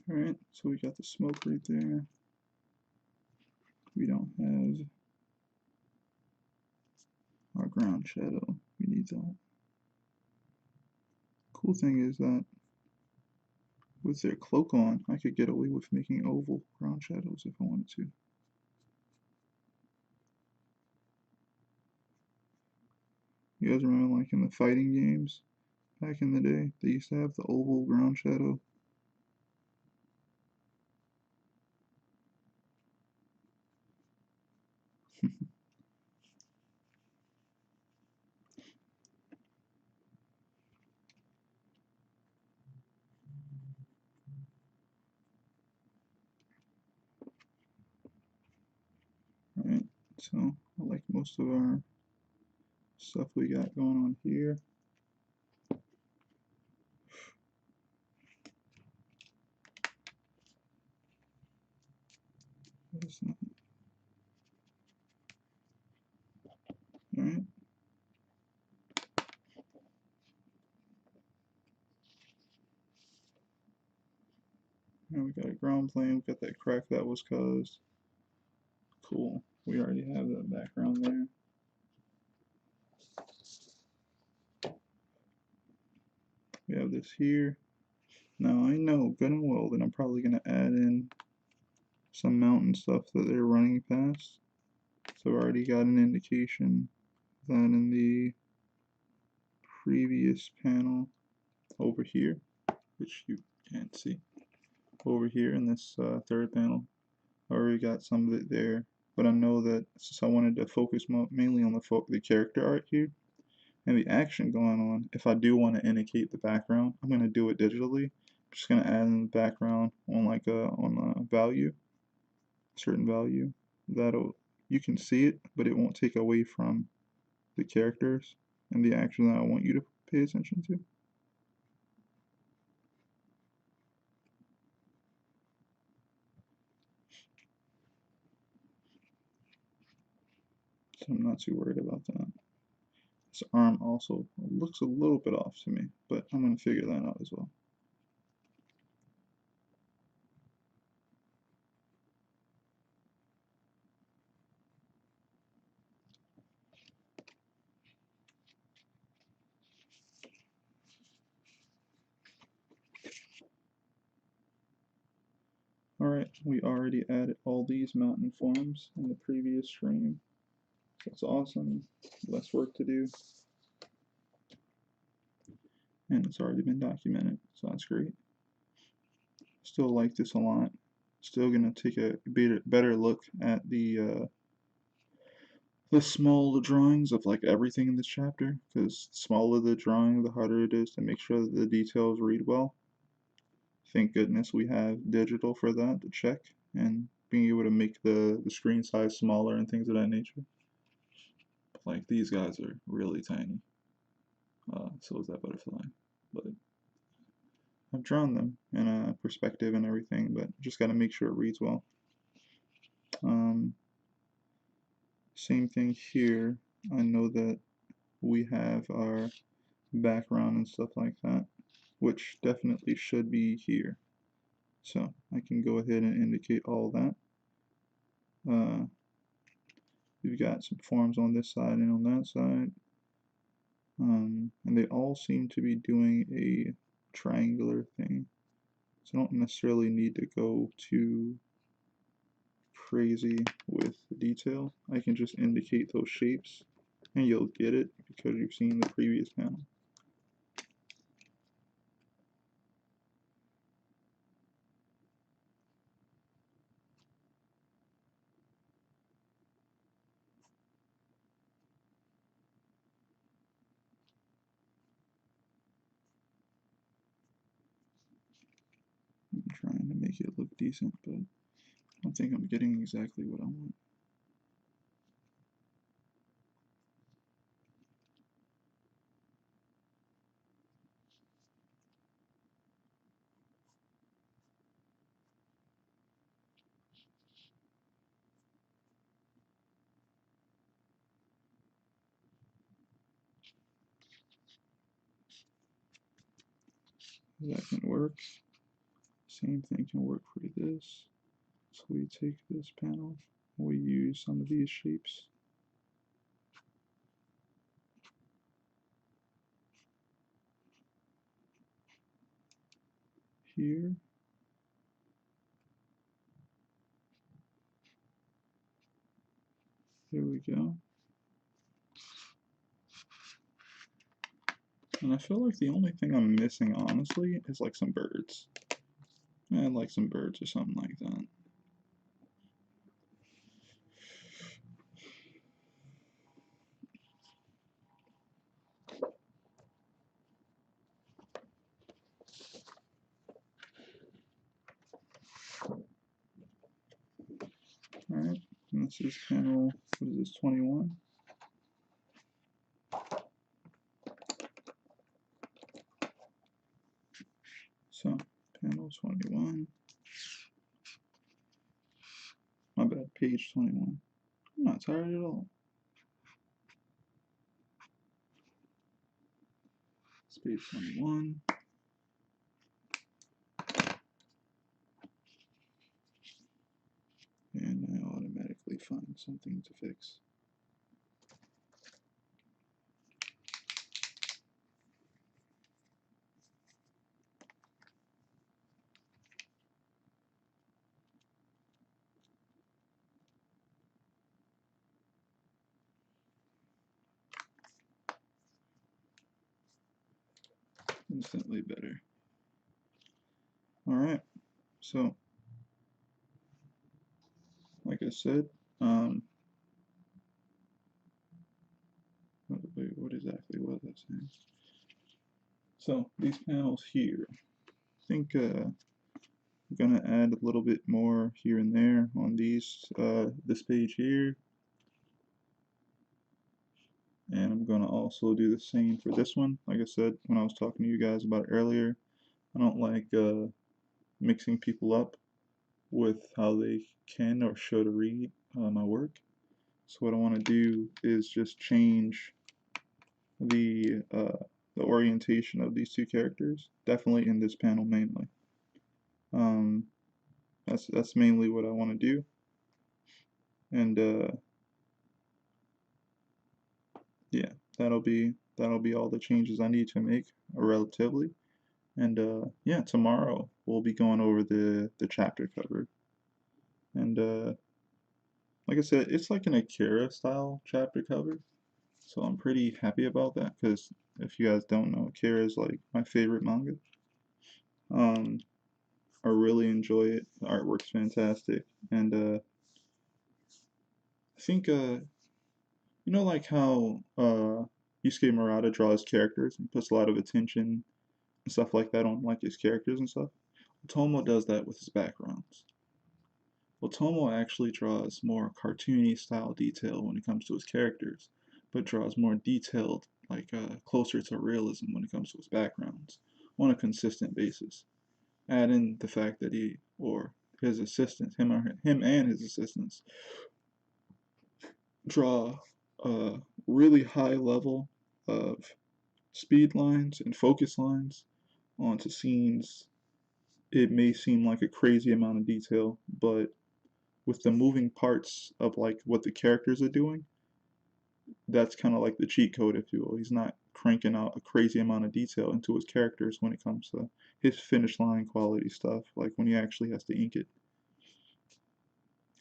Alright, so we got the smoke right there. We don't have our ground shadow. We need that. Cool thing is that with their cloak on, I could get away with making oval ground shadows if I wanted to. You guys remember like in the fighting games back in the day, they used to have the oval ground shadow? Alright, so I like most of our stuff we got going on here. Alright. Now we got a ground plane, we got that crack that was caused. Cool. We already have that background there. We have this here. Now I know good and well that I'm probably going to add in some mountain stuff that they're running past. So I've already got an indication that in the previous panel over here, which you can't see, over here in this third panel, I already got some of it there. But I know that since I wanted to focus mainly on the character art here and the action going on, if I do want to indicate the background, I'm going to do it digitally. I'm just going to add in the background on like a value, certain value. That'll you can see it, but it won't take away from the characters and the action that I want you to pay attention to. So I'm not too worried about that. This arm also looks a little bit off to me, but I'm going to figure that out as well. Alright, we already added all these mountain forms in the previous stream. That's awesome. Less work to do. And it's already been documented, so that's great. Still like this a lot. Still gonna take a better look at the small drawings of like everything in this chapter, because the smaller the drawing, the harder it is to make sure that the details read well. Thank goodness we have digital for that to check and being able to make the screen size smaller and things of that nature. Like these guys are really tiny. So is that butterfly. But I've drawn them in a perspective and everything, but just got to make sure it reads well. Same thing here. I know that we have our background and stuff like that, which definitely should be here. So I can go ahead and indicate all that. We've got some forms on this side and on that side. And they all seem to be doing a triangular thing. So I don't necessarily need to go too crazy with the detail. I can just indicate those shapes and you'll get it because you've seen the previous panel. I'm trying to make it look decent, but I don't think I'm getting exactly what I want. That can work. Same thing can work for this. So we take this panel, we use some of these shapes. Here. There we go. And I feel like the only thing I'm missing, honestly, is like some birds. I'd like some birds or something like that. Alright, and this is panel, what is this, 21? So, panel 21. My bad, page 21. I'm not tired at all. It's page 21. And I automatically find something to fix. Instantly better. Alright, so like I said, wait, what exactly was I saying? So these panels here, I think I'm gonna add a little bit more here and there on these this page here, And I'm going to also do the same for this one. Like I said when I was talking to you guys about it earlier, I don't like mixing people up with how they can or should read my work. So what I want to do is just change the orientation of these two characters, definitely in this panel mainly. Um, that's mainly what I want to do, and yeah, that'll be all the changes I need to make, relatively. And yeah, tomorrow we'll be going over the chapter cover, and like I said, it's like an Akira style chapter cover, so I'm pretty happy about that because if you guys don't know, Akira is like my favorite manga. Um, I really enjoy it. The artwork's fantastic, and I think you know like how Yusuke Murata draws characters and puts a lot of attention and stuff like that on like his characters and stuff. Tomo does that with his backgrounds. Well, Tomo actually draws more cartoony style detail when it comes to his characters, but draws more detailed, like closer to realism when it comes to his backgrounds on a consistent basis. Add in the fact that he or his assistants, him and his assistants, draw a really high level of speed lines and focus lines onto scenes. It may seem like a crazy amount of detail, but with the moving parts of like what the characters are doing, that's kind of like the cheat code, if you will. He's not cranking out a crazy amount of detail into his characters when it comes to his finish line quality stuff, like when he actually has to ink it.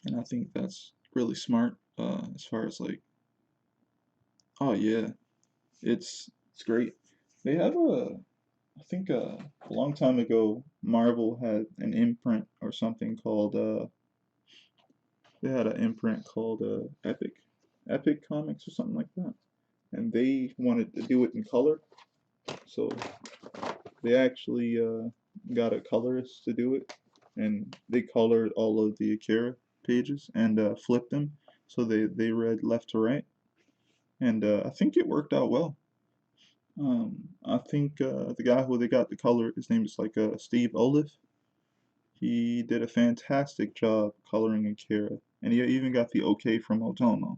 And I think that's really smart, as far as like, oh yeah, it's great. They have I think a long time ago, Marvel had an imprint or something called they had an imprint called Epic Comics or something like that, and they wanted to do it in color, so they actually got a colorist to do it, and they colored all of the Akira pages and flipped them so they read left to right, and I think it worked out well. I think the guy who they got the color, his name is like Steve Olive. He did a fantastic job coloring Akira, and he even got the okay from Otomo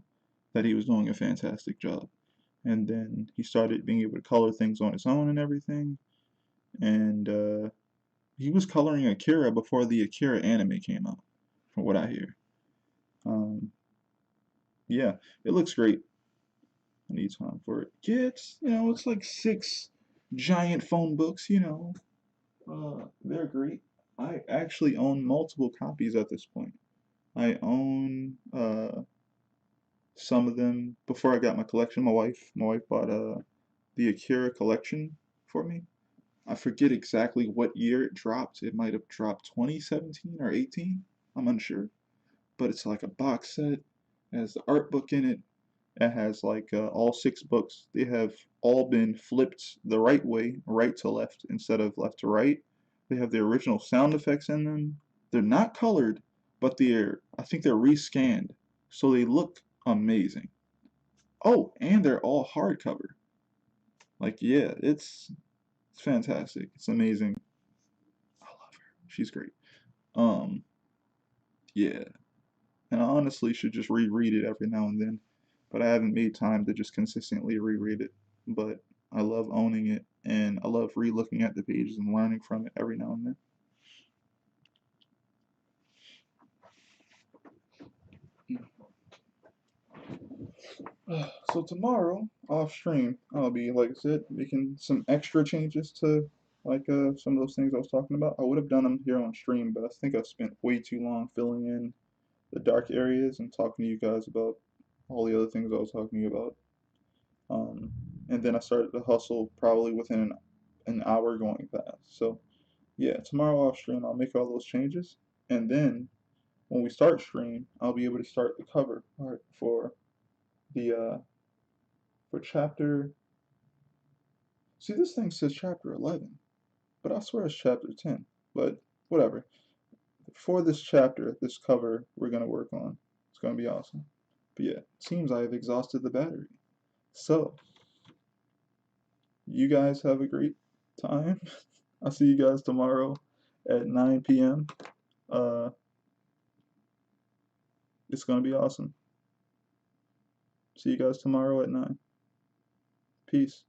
that he was doing a fantastic job. And then he started being able to color things on his own and everything. And he was coloring Akira before the Akira anime came out, from what I hear. Um, yeah, it looks great. I need time for it. Yeah, it's like 6 giant phone books. They're great. I actually own multiple copies at this point. I own some of them before I got my collection. My wife bought the Akira collection for me. I forget exactly what year it dropped. It might have dropped 2017 or 18. I'm unsure. But it's like a box set. It has the art book in it. It has like all 6 books. They have all been flipped the right way, right to left instead of left to right. They have the original sound effects in them. They're not colored, but I think they're rescanned, so they look amazing. Oh, and they're all hardcover. Like yeah, it's fantastic. It's amazing. I love her. She's great. Um, yeah, and I honestly should just reread it every now and then, but I haven't made time to just consistently reread it. But I love owning it, and I love re-looking at the pages and learning from it every now and then. So tomorrow, off stream, I'll be, like I said, making some extra changes to like some of those things I was talking about. I would have done them here on stream, but I think I spent way too long filling in the dark areas and talking to you guys about all the other things I was talking to you about. Um, and then I started to hustle probably within an hour going past. So yeah, tomorrow off stream I'll make all those changes, and then when we start stream, I'll be able to start the cover art the for chapter. See, this thing says chapter 11, but I swear it's chapter 10. But whatever. For this chapter, this cover we're gonna work on. It's gonna be awesome. But yeah, it seems I have exhausted the battery. So, you guys have a great time. I'll see you guys tomorrow at 9 p.m. Uh, it's gonna be awesome. See you guys tomorrow at 9. Peace.